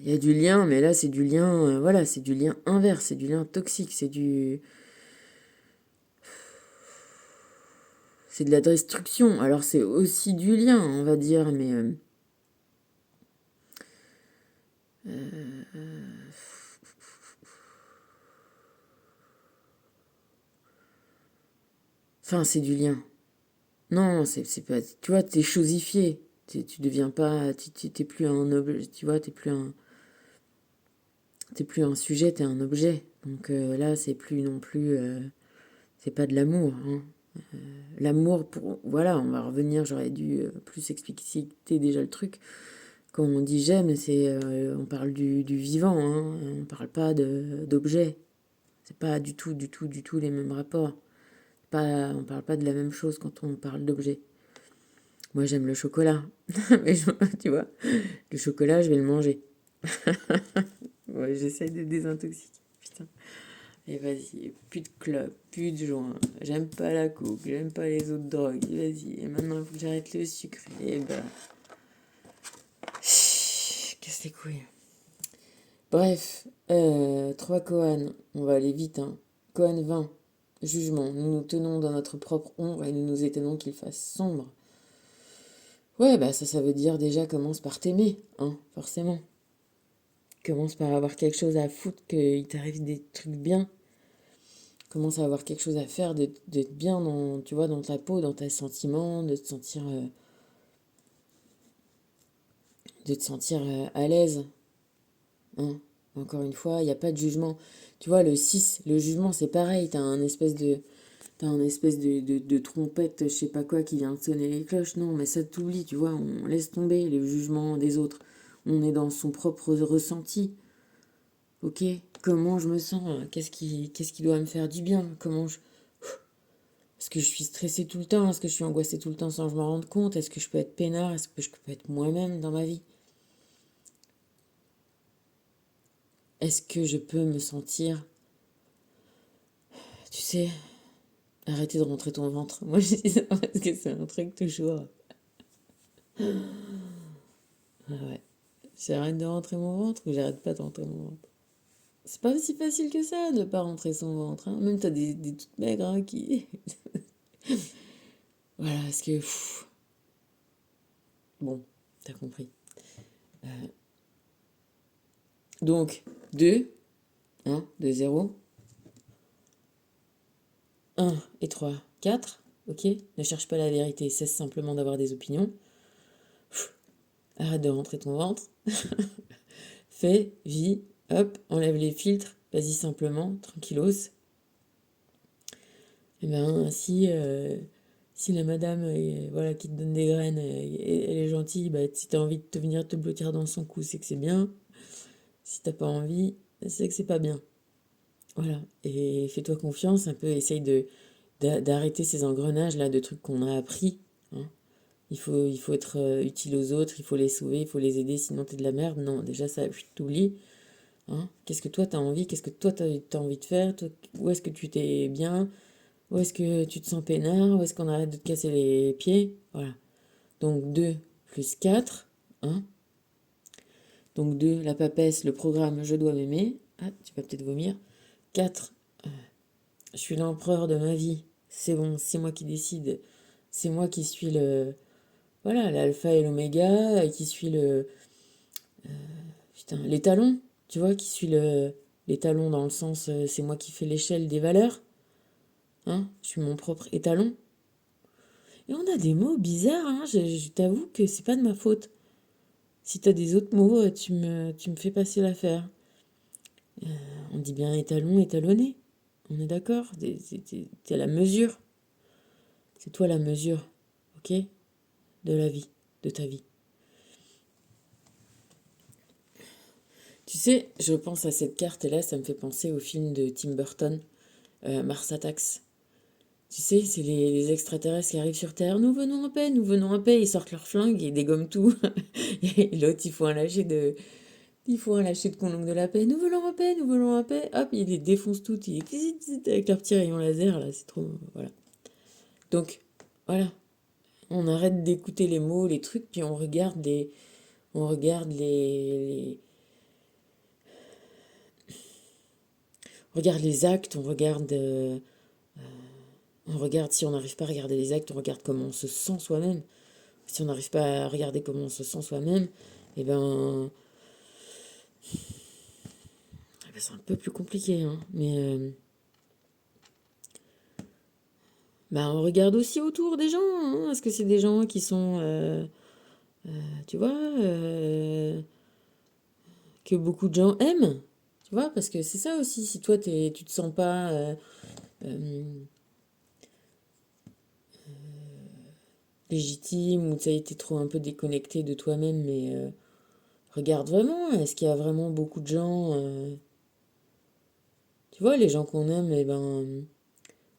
Il y a du lien, mais là, c'est du lien... voilà, c'est du lien inverse, c'est du lien toxique, c'est de la destruction. Alors c'est aussi du lien, on va dire, mais enfin c'est du lien. Non, c'est pas, tu vois, t'es chosifié. Tu deviens pas, t'es plus un objet, tu vois, t'es plus un sujet, t'es un objet. Donc là, c'est plus non plus, c'est pas de l'amour, hein. L'amour pour, voilà, on va revenir, j'aurais dû plus expliciter déjà le truc. Quand on dit j'aime, on parle du vivant, hein. On parle pas d'objet. C'est pas du tout les mêmes rapports. On parle pas de la même chose quand on parle d'objet. Moi, j'aime le chocolat. Mais tu vois, le chocolat, je vais le manger. Ouais, j'essaye de désintoxiquer. Putain. Et vas-y, plus de clopes, plus de joints. J'aime pas la coke, j'aime pas les autres drogues. Et vas-y, et maintenant il faut que j'arrête le sucre. Et bah. Casse les couilles. Bref, 3 Kohan, on va aller vite, hein. Kohan 20, jugement. Nous nous tenons dans notre propre ombre et nous nous étonnons qu'il fasse sombre. Ouais, bah ça veut dire déjà commence par t'aimer, hein, forcément. Commence par avoir quelque chose à foutre, qu'il t'arrive des trucs bien. Commence à avoir quelque chose à faire, d'être bien dans, tu vois, dans ta peau, dans tes sentiments, de te sentir à l'aise. Hein. Encore une fois, il n'y a pas de jugement. Tu vois, le 6 le jugement, c'est pareil. T'as un espèce de trompette, je sais pas quoi, qui vient de sonner les cloches. Non, mais ça t'oublie, tu vois. On laisse tomber le jugement des autres. On est dans son propre ressenti. Ok, comment je me sens? Qu'est-ce qui doit me faire du bien? Est-ce que je suis stressée tout le temps? Est-ce que je suis angoissée tout le temps sans que je m'en rende compte? Est-ce que je peux être peinard? Est-ce que je peux être moi-même dans ma vie? Est-ce que je peux me sentir, tu sais, arrêter de rentrer ton ventre? Moi, je dis ça parce que c'est un truc toujours. Ah ouais. J'arrête de rentrer mon ventre ou j'arrête pas de rentrer mon ventre? C'est pas si facile que ça de pas rentrer son ventre. Hein. Même t'as des toutes maigres hein, qui. Voilà, parce que. Bon, t'as compris. Euh, donc, 2, 1, 2, 0. 1 et 3, 4. Ok? Ne cherche pas la vérité, cesse simplement d'avoir des opinions. Arrête de rentrer ton ventre. Fais, vis, hop, enlève les filtres. Vas-y simplement, tranquillos. Et ben, si la madame voilà, qui te donne des graines, elle est gentille, bah, si t'as envie de te venir te blottir dans son cou, c'est que c'est bien. Si t'as pas envie, c'est que c'est pas bien. Voilà. Et fais-toi confiance, un peu, essaye d'arrêter ces engrenages là de trucs qu'on a appris. Hein. Il faut être utile aux autres, il faut les sauver, il faut les aider, sinon t'es de la merde. Non, déjà ça, t'oublies. Hein. Qu'est-ce que toi t'as envie? Qu'est-ce que toi t'as envie de faire? Toi, où est-ce que tu t'es bien? Où est-ce que tu te sens peinard? Où est-ce qu'on arrête de te casser les pieds? Voilà. Donc 2 plus 4. Hein. Donc 2 la papesse, le programme je dois m'aimer. Ah, tu vas peut-être vomir. 4 je suis l'empereur de ma vie. C'est bon, c'est moi qui décide. C'est moi qui suis voilà, l'alpha et l'oméga, qui suis putain, les talons, tu vois, qui suis les talons dans le sens, c'est moi qui fais l'échelle des valeurs. Hein, je suis mon propre étalon. Et on a des mots bizarres, hein, je t'avoue que c'est pas de ma faute. Si t'as des autres mots, tu me fais passer l'affaire. On dit bien étalon, étalonné. On est d'accord? T'es à la mesure. C'est toi la mesure, ok? De la vie, de ta vie. Tu sais, je pense à cette carte-là, ça me fait penser au film de Tim Burton, Mars Attacks. Tu sais, c'est les extraterrestres qui arrivent sur Terre. Nous venons en paix, nous venons en paix. Ils sortent leurs flingues et dégomment tout. Et l'autre, il faut un lâcher de colombe de la paix. Nous voulons en paix, nous voulons en paix. Hop, il les défonce toutes. Avec leur petit rayon laser, là, c'est trop. Voilà. Donc, voilà. On arrête d'écouter les mots, les trucs, puis on regarde les actes, on regarde si on n'arrive pas à regarder les actes, on regarde comment on se sent soi-même. Si on n'arrive pas à regarder comment on se sent soi-même, eh ben, c'est un peu plus compliqué. Hein. Mais on regarde aussi autour des gens. Hein. Est-ce que c'est des gens qui sont, tu vois, que beaucoup de gens aiment? Tu vois, parce que c'est ça aussi. Si toi, tu te sens pas légitime ou tu as été trop un peu déconnecté de toi-même, mais regarde vraiment. Est-ce qu'il y a vraiment beaucoup de gens, tu vois, les gens qu'on aime, eh ben,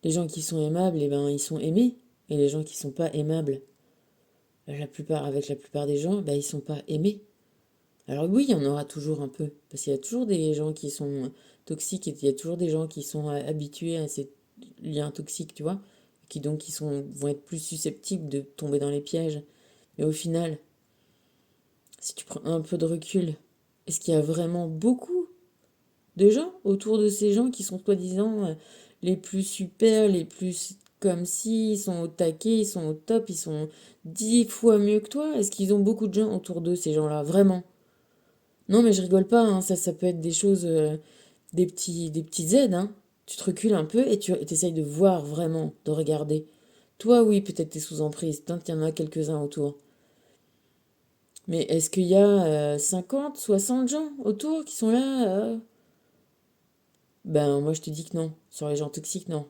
les gens qui sont aimables, eh ben, ils sont aimés. Et les gens qui sont pas aimables, avec la plupart des gens, ben, ils sont pas aimés. Alors oui, il y en aura toujours un peu. Parce qu'il y a toujours des gens qui sont toxiques, et il y a toujours des gens qui sont habitués à ces liens toxiques, tu vois, qui vont être plus susceptibles de tomber dans les pièges. Mais au final, si tu prends un peu de recul, est-ce qu'il y a vraiment beaucoup de gens autour de ces gens qui sont soi-disant les plus super, les plus comme si, ils sont au taquet, ils sont au top, ils sont 10 fois mieux que toi? Est-ce qu'ils ont beaucoup de gens autour d'eux, ces gens-là, vraiment? Non, mais je rigole pas, hein, ça peut être des choses, des petites aides, hein. Tu te recules un peu et tu essayes de voir vraiment, de regarder. Toi, oui, peut-être t'es sous emprise, tant qu'il y en a quelques-uns autour. Mais est-ce qu'il y a 50, 60 gens autour qui sont là Ben, moi, je te dis que non. Sur les gens toxiques, non.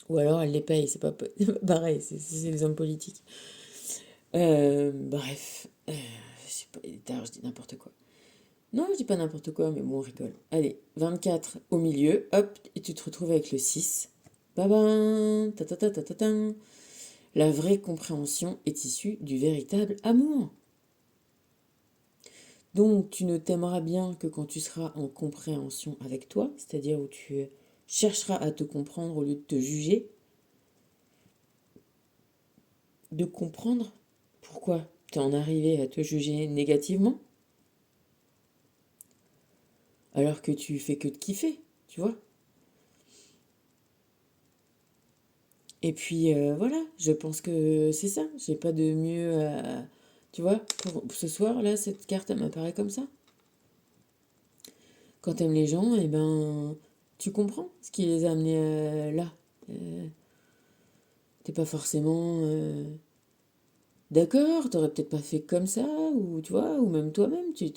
Ou alors, elle les paye, c'est pas pareil, c'est les hommes politiques. Bref, je sais pas, d'ailleurs, je dis n'importe quoi. Non, je dis pas n'importe quoi, mais bon, on rigole. Allez, 24 au milieu, hop, et tu te retrouves avec le 6. Babin, ta ta ta ta ta ta. La vraie compréhension est issue du véritable amour. Donc, tu ne t'aimeras bien que quand tu seras en compréhension avec toi, c'est-à-dire où tu chercheras à te comprendre au lieu de te juger, de comprendre pourquoi tu en arrivé à te juger négativement, alors que tu fais que de kiffer, tu vois. Et puis voilà, je pense que c'est ça. J'ai pas de mieux à... Tu vois, pour ce soir, là, cette carte, elle m'apparaît comme ça. Quand t'aimes les gens, eh ben, tu comprends ce qui les a amenés là. Euh, T'es pas forcément d'accord, t'aurais peut-être pas fait comme ça, ou tu vois, ou même toi-même, tu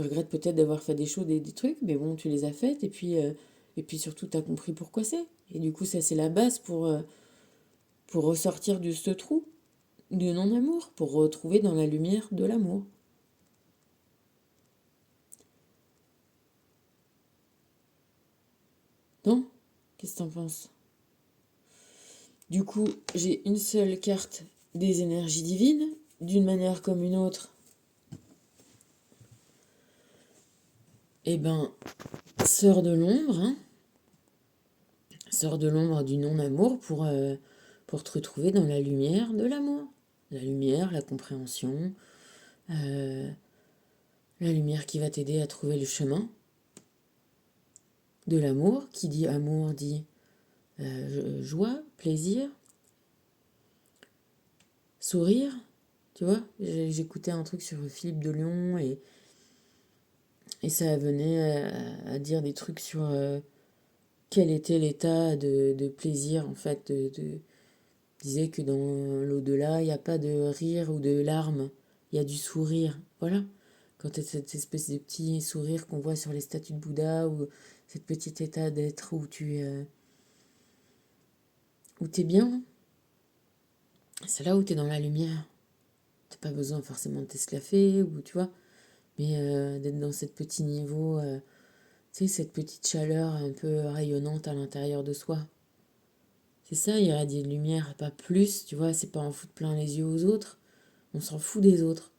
regrettes peut-être d'avoir fait des choses, des trucs, mais bon, tu les as faites, et puis surtout, t'as compris pourquoi c'est. Et du coup, ça, c'est la base pour ressortir de ce trou du non-amour, pour retrouver dans la lumière de l'amour. Non? Qu'est-ce que t'en penses? Du coup, j'ai une seule carte des énergies divines, d'une manière comme une autre. Eh ben, sors de l'ombre, hein. Sors de l'ombre du non-amour pour te retrouver dans la lumière de l'amour. La lumière, la compréhension, euh, la lumière qui va t'aider à trouver le chemin de l'amour. Qui dit amour dit joie, plaisir, sourire. Tu vois, j'écoutais un truc sur Philippe de Lyon et ça venait à dire des trucs sur quel était l'état de plaisir en fait. Disait que dans l'au-delà, il n'y a pas de rire ou de larmes, il y a du sourire. Voilà. Quand tu as cette espèce de petit sourire qu'on voit sur les statues de Bouddha ou cette petit état d'être où t'es bien, c'est là où t'es dans la lumière. T'as pas besoin forcément de t'esclaffer ou tu vois, mais d'être dans cette petit niveau, tu sais, cette petite chaleur un peu rayonnante à l'intérieur de soi. C'est ça, irradier de lumière, pas plus, tu vois, c'est pas en foutre plein les yeux aux autres, on s'en fout des autres.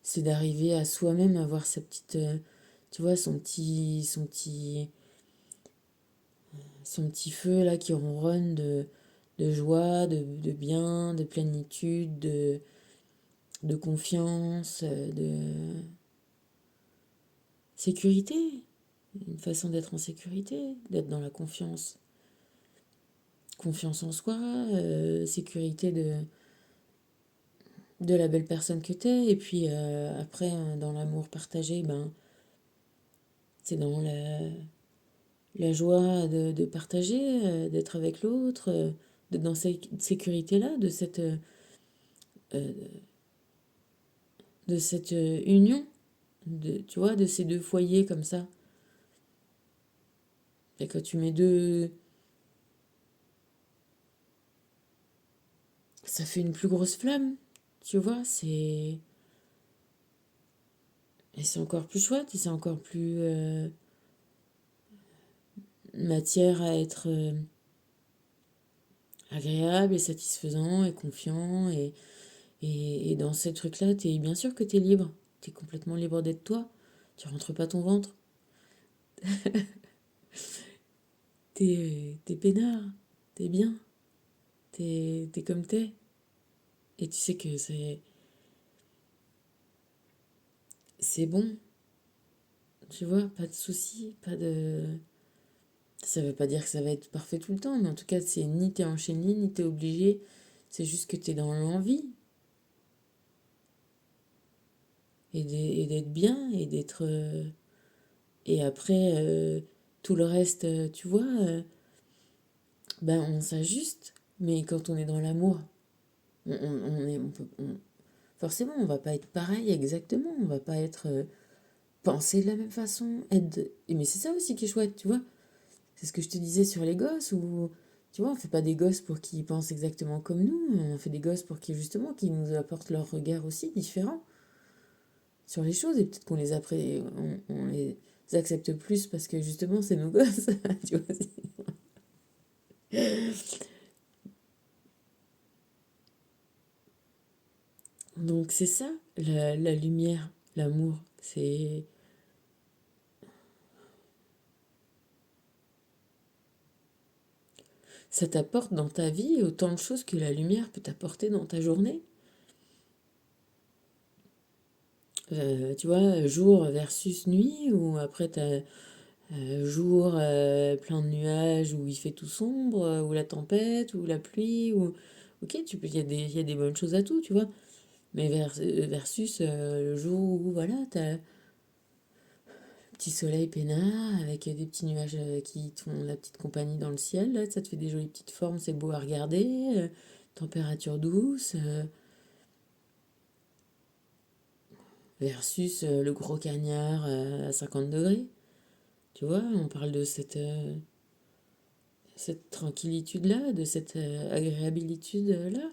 C'est d'arriver à soi-même avoir sa petite, tu vois, son petit feu là qui ronronne de joie, de bien, de plénitude, de confiance, de sécurité. Une façon d'être en sécurité, d'être dans la confiance. Confiance en soi, sécurité de la belle personne que t'es. Et puis après, dans l'amour partagé, ben, c'est dans la joie de partager, d'être avec l'autre, d'être dans cette sécurité-là, euh, de cette union, tu vois, de ces deux foyers comme ça. Et quand tu mets deux, ça fait une plus grosse flamme, tu vois, et c'est encore plus chouette, et c'est encore plus matière à être agréable et satisfaisant et confiant, et dans ces trucs-là, bien sûr que t'es libre, t'es complètement libre d'être toi. Tu rentres pas ton ventre. T'es peinard. T'es bien. T'es comme t'es. Et tu sais que c'est bon. Tu vois, pas de soucis, pas de... Ça veut pas dire que ça va être parfait tout le temps, mais en tout cas, c'est ni t'es enchaîné, ni t'es obligé. C'est juste que t'es dans l'envie. Et d'être bien, et d'être... Et après, tout le reste, tu vois, ben on s'ajuste. Mais quand on est dans l'amour, forcément, on va pas être pareil exactement. On va pas être... penser de la même façon. Mais c'est ça aussi qui est chouette, tu vois. C'est ce que je te disais sur les gosses, où, tu vois, on fait pas des gosses pour qu'ils pensent exactement comme nous, on fait des gosses pour qu'ils, justement, qu'ils nous apportent leur regard aussi différent sur les choses, et peut-être qu'on on les accepte plus parce que, justement, c'est nos gosses, tu vois. Donc c'est ça, la lumière, l'amour, c'est... Ça t'apporte dans ta vie autant de choses que la lumière peut t'apporter dans ta journée. Tu vois, jour versus nuit, ou après t'as jour plein de nuages, où il fait tout sombre, ou la tempête, ou la pluie, ou... Ok, il y a des bonnes choses à tout, tu vois. Mais versus le jour où, voilà, t'as le petit soleil peinard, avec des petits nuages qui te font la petite compagnie dans le ciel, là, ça te fait des jolies petites formes, c'est beau à regarder, température douce, versus le gros cagnard à 50 degrés. Tu vois, on parle de cette tranquillitude-là, de cette agréabilitude-là,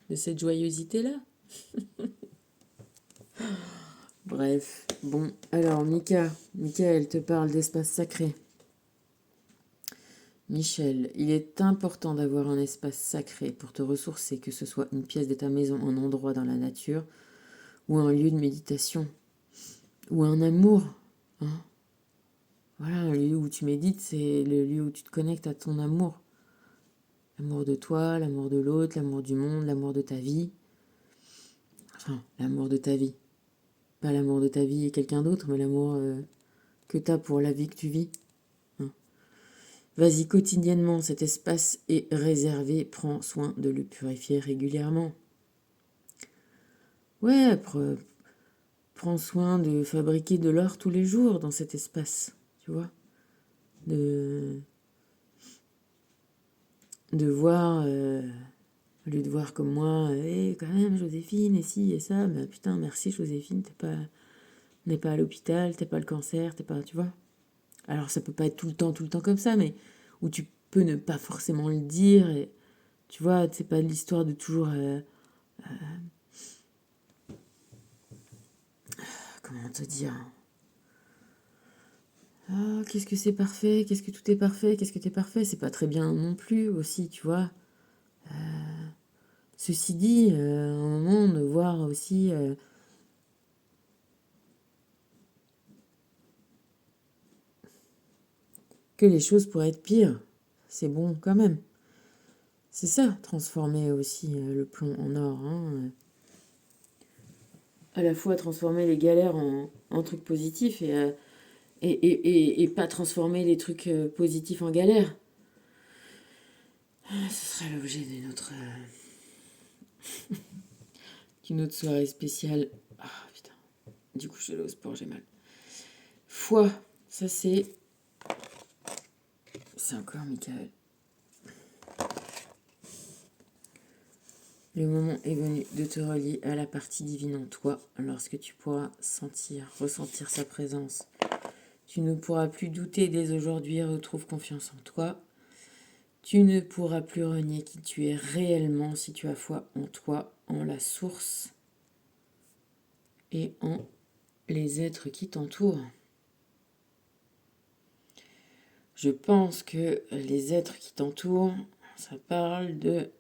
de cette joyeuseté-là. Bref, bon, alors Mika, elle te parle d'espace sacré. Michel, il est important d'avoir un espace sacré pour te ressourcer, que ce soit une pièce de ta maison, un endroit dans la nature, ou un lieu de méditation, ou un amour. Hein. Voilà, un lieu où tu médites, c'est le lieu où tu te connectes à ton amour. L'amour de toi, l'amour de l'autre, l'amour du monde, l'amour de ta vie. Enfin, l'amour de ta vie. Pas l'amour de ta vie et quelqu'un d'autre, mais l'amour que tu as pour la vie que tu vis. Hein. Vas-y, quotidiennement, cet espace est réservé. Prends soin de le purifier régulièrement. Ouais, prends soin de fabriquer de l'or tous les jours dans cet espace. Tu vois, de, de voir, au lieu de voir comme moi, quand même, Joséphine, et si, et ça, bah putain, merci Joséphine, n'es pas à l'hôpital, t'es pas le cancer, t'es pas, tu vois. Alors ça peut pas être tout le temps comme ça, mais où tu peux ne pas forcément le dire, et tu vois, c'est pas l'histoire de toujours, comment te dire, ah, qu'est-ce que c'est parfait, qu'est-ce que tout est parfait, qu'est-ce que t'es parfait, c'est pas très bien non plus aussi, tu vois. Ceci dit, à un moment de voir aussi que les choses pourraient être pires, c'est bon quand même. C'est ça, transformer aussi le plomb en or. Hein. À la fois transformer les galères en trucs positifs et pas transformer les trucs positifs en galères. Ah, ce sera l'objet d'une autre soirée spéciale. Ah putain, du coup je suis allée au sport, j'ai mal. Foi, ça c'est encore Michael. Le moment est venu de te relier à la partie divine en toi lorsque tu pourras ressentir sa présence. Tu ne pourras plus douter dès aujourd'hui, retrouve confiance en toi. Tu ne pourras plus renier qui tu es réellement si tu as foi en toi, en la source et en les êtres qui t'entourent. Je pense que les êtres qui t'entourent, ça parle de...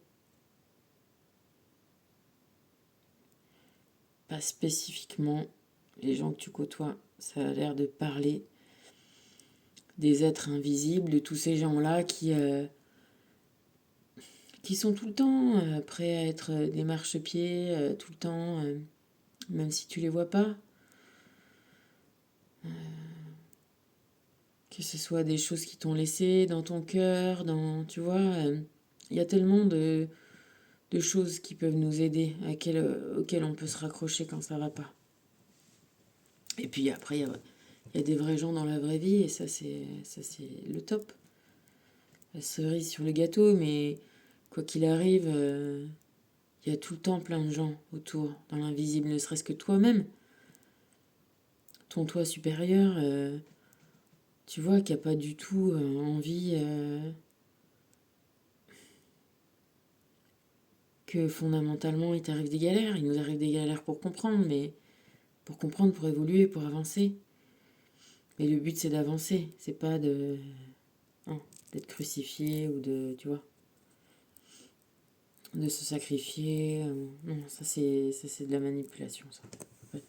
Pas spécifiquement les gens que tu côtoies, ça a l'air de parler des êtres invisibles, de tous ces gens-là qui sont tout le temps prêts à être des marchepieds, tout le temps, même si tu les vois pas. Que ce soit des choses qui t'ont laissé dans ton cœur, tu vois, il y a tellement de choses qui peuvent nous aider, auxquelles on peut se raccrocher quand ça va pas. Et puis après, il y a des vrais gens dans la vraie vie, et ça c'est le top. La cerise sur le gâteau, mais quoi qu'il arrive, il y a tout le temps plein de gens autour, dans l'invisible, ne serait-ce que toi-même. Ton toi supérieur, tu vois, qui n'a pas du tout envie que fondamentalement il t'arrive des galères. Il nous arrive des galères pour comprendre, mais pour comprendre, pour évoluer, pour avancer. Mais le but c'est d'avancer, c'est pas hein, d'être crucifié ou tu vois, de se sacrifier. Non, ça c'est de la manipulation, ça. Ouais.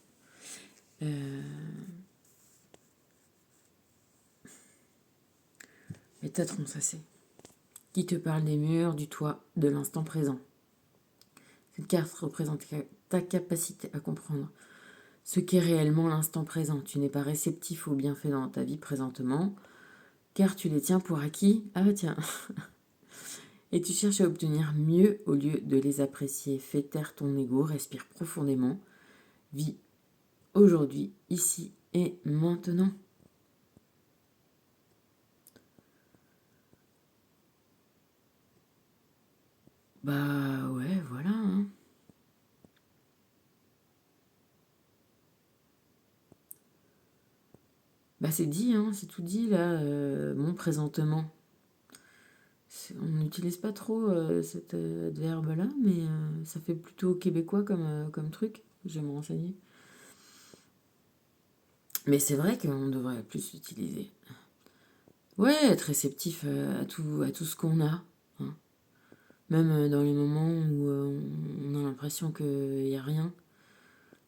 Métatron, ça c'est. Qui te parle des murs, du toit, de l'instant présent. Cette carte représente ta capacité à comprendre ce qu'est réellement l'instant présent. Tu n'es pas réceptif aux bienfaits dans ta vie présentement, car tu les tiens pour acquis. Ah bah tiens. Et tu cherches à obtenir mieux au lieu de les apprécier. Fais taire ton ego, respire profondément. Vis aujourd'hui, ici et maintenant. Bah ouais, voilà. Hein. Bah c'est dit, hein, c'est tout dit là, mon présentement. On n'utilise pas trop cet adverbe-là, mais ça fait plutôt québécois comme truc. Je vais me renseigner. Mais c'est vrai qu'on devrait plus l'utiliser. Ouais, être réceptif à tout ce qu'on a. Hein. Même dans les moments où on a l'impression qu'il n'y a rien.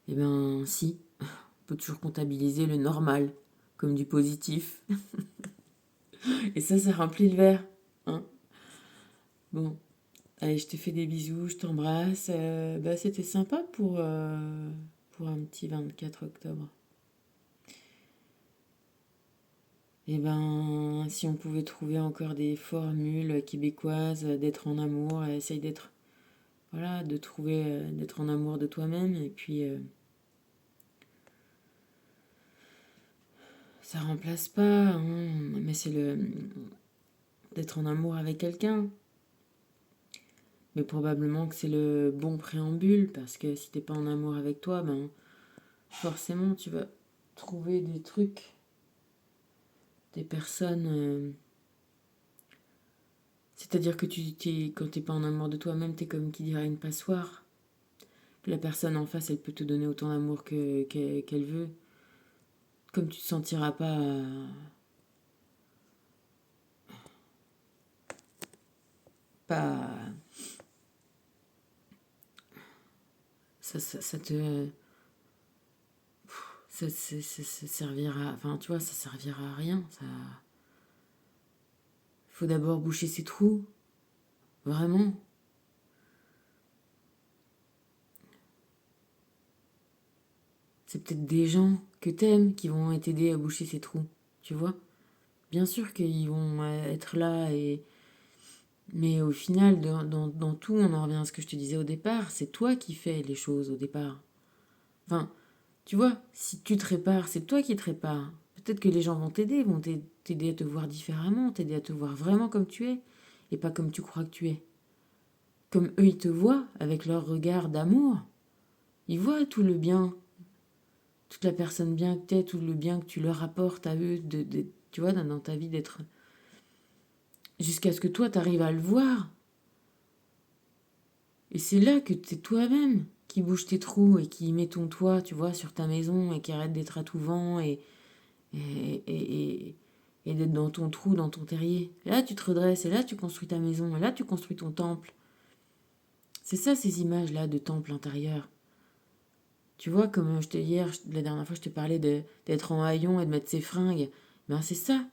Eh ben si, on peut toujours comptabiliser le normal comme du positif. Et ça remplit le verre. Hein. Bon, allez, je te fais des bisous, je t'embrasse. Bah, c'était sympa pour un petit 24 octobre. Eh ben, si on pouvait trouver encore des formules québécoises d'être en amour, essaye d'être, voilà, de trouver, d'être en amour de toi-même. Et puis, ça remplace pas, hein, mais c'est d'être en amour avec quelqu'un. Mais probablement que c'est le bon préambule, parce que si t'es pas en amour avec toi, ben, forcément, tu vas trouver des trucs, des personnes. C'est-à-dire que quand t'es pas en amour de toi-même, t'es comme qui dirait une passoire. La personne en face, elle peut te donner autant d'amour qu'elle veut. Comme tu te sentiras pas ça te ça servira, enfin tu vois, ça servira à rien. Ça, faut d'abord boucher ses trous, vraiment. C'est peut-être des gens que t'aimes qui vont t'aider à boucher ces trous, tu vois. Bien sûr qu'ils vont être là, mais au final, dans tout, on en revient à ce que je te disais au départ, c'est toi qui fais les choses au départ. Enfin, tu vois, si tu te répares, c'est toi qui te répares. Peut-être que les gens vont t'aider à te voir différemment, t'aider à te voir vraiment comme tu es, et pas comme tu crois que tu es. Comme eux, ils te voient avec leur regard d'amour. Ils voient tout le bien, toute la personne bien que t'es, tout le bien que tu leur apportes à eux, tu vois, dans ta vie d'être... Jusqu'à ce que toi, t'arrives à le voir. Et c'est là que t'es toi-même qui bouge tes trous et qui met ton toit, tu vois, sur ta maison et qui arrête d'être à tout vent et, et, et d'être dans ton trou, dans ton terrier. Et là, tu te redresses, et là, tu construis ta maison, et là, tu construis ton temple. C'est ça, ces images-là de temple intérieur. Tu vois, comme la dernière fois, je te parlais d'être en haillon et de mettre ses fringues. Ben, c'est ça.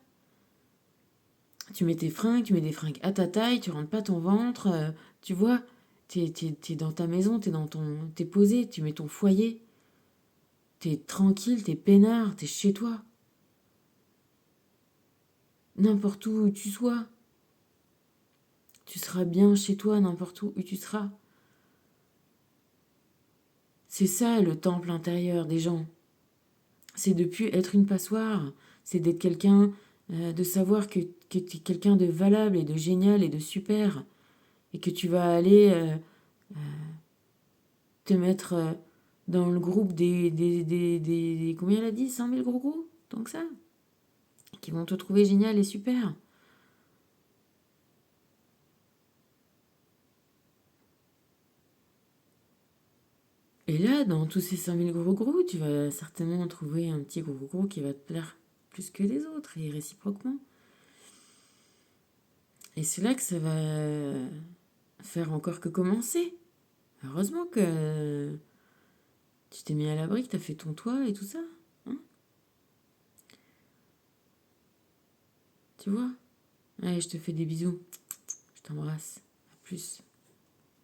Tu mets tes fringues, tu mets des fringues à ta taille, tu rentres pas ton ventre. Tu vois, t'es dans ta maison, t'es posé, tu mets ton foyer. T'es tranquille, t'es peinard, t'es chez toi. N'importe où tu sois. Tu seras bien chez toi, n'importe où tu seras. C'est ça le temple intérieur des gens. C'est de plus être une passoire. C'est d'être quelqu'un, de savoir que tu es quelqu'un de valable et de génial et de super. Et que tu vas aller te mettre dans le groupe combien elle a dit 100 000 gros gros. Tant que ça. Qui vont te trouver génial et super. Et là, dans tous ces 100 000 gros gros, tu vas certainement trouver un petit gros gros qui va te plaire plus que les autres, et réciproquement. Et c'est là que ça va faire encore que commencer. Heureusement que tu t'es mis à l'abri, que t'as fait ton toit et tout ça. Hein, tu vois? Allez, je te fais des bisous. Je t'embrasse. À plus.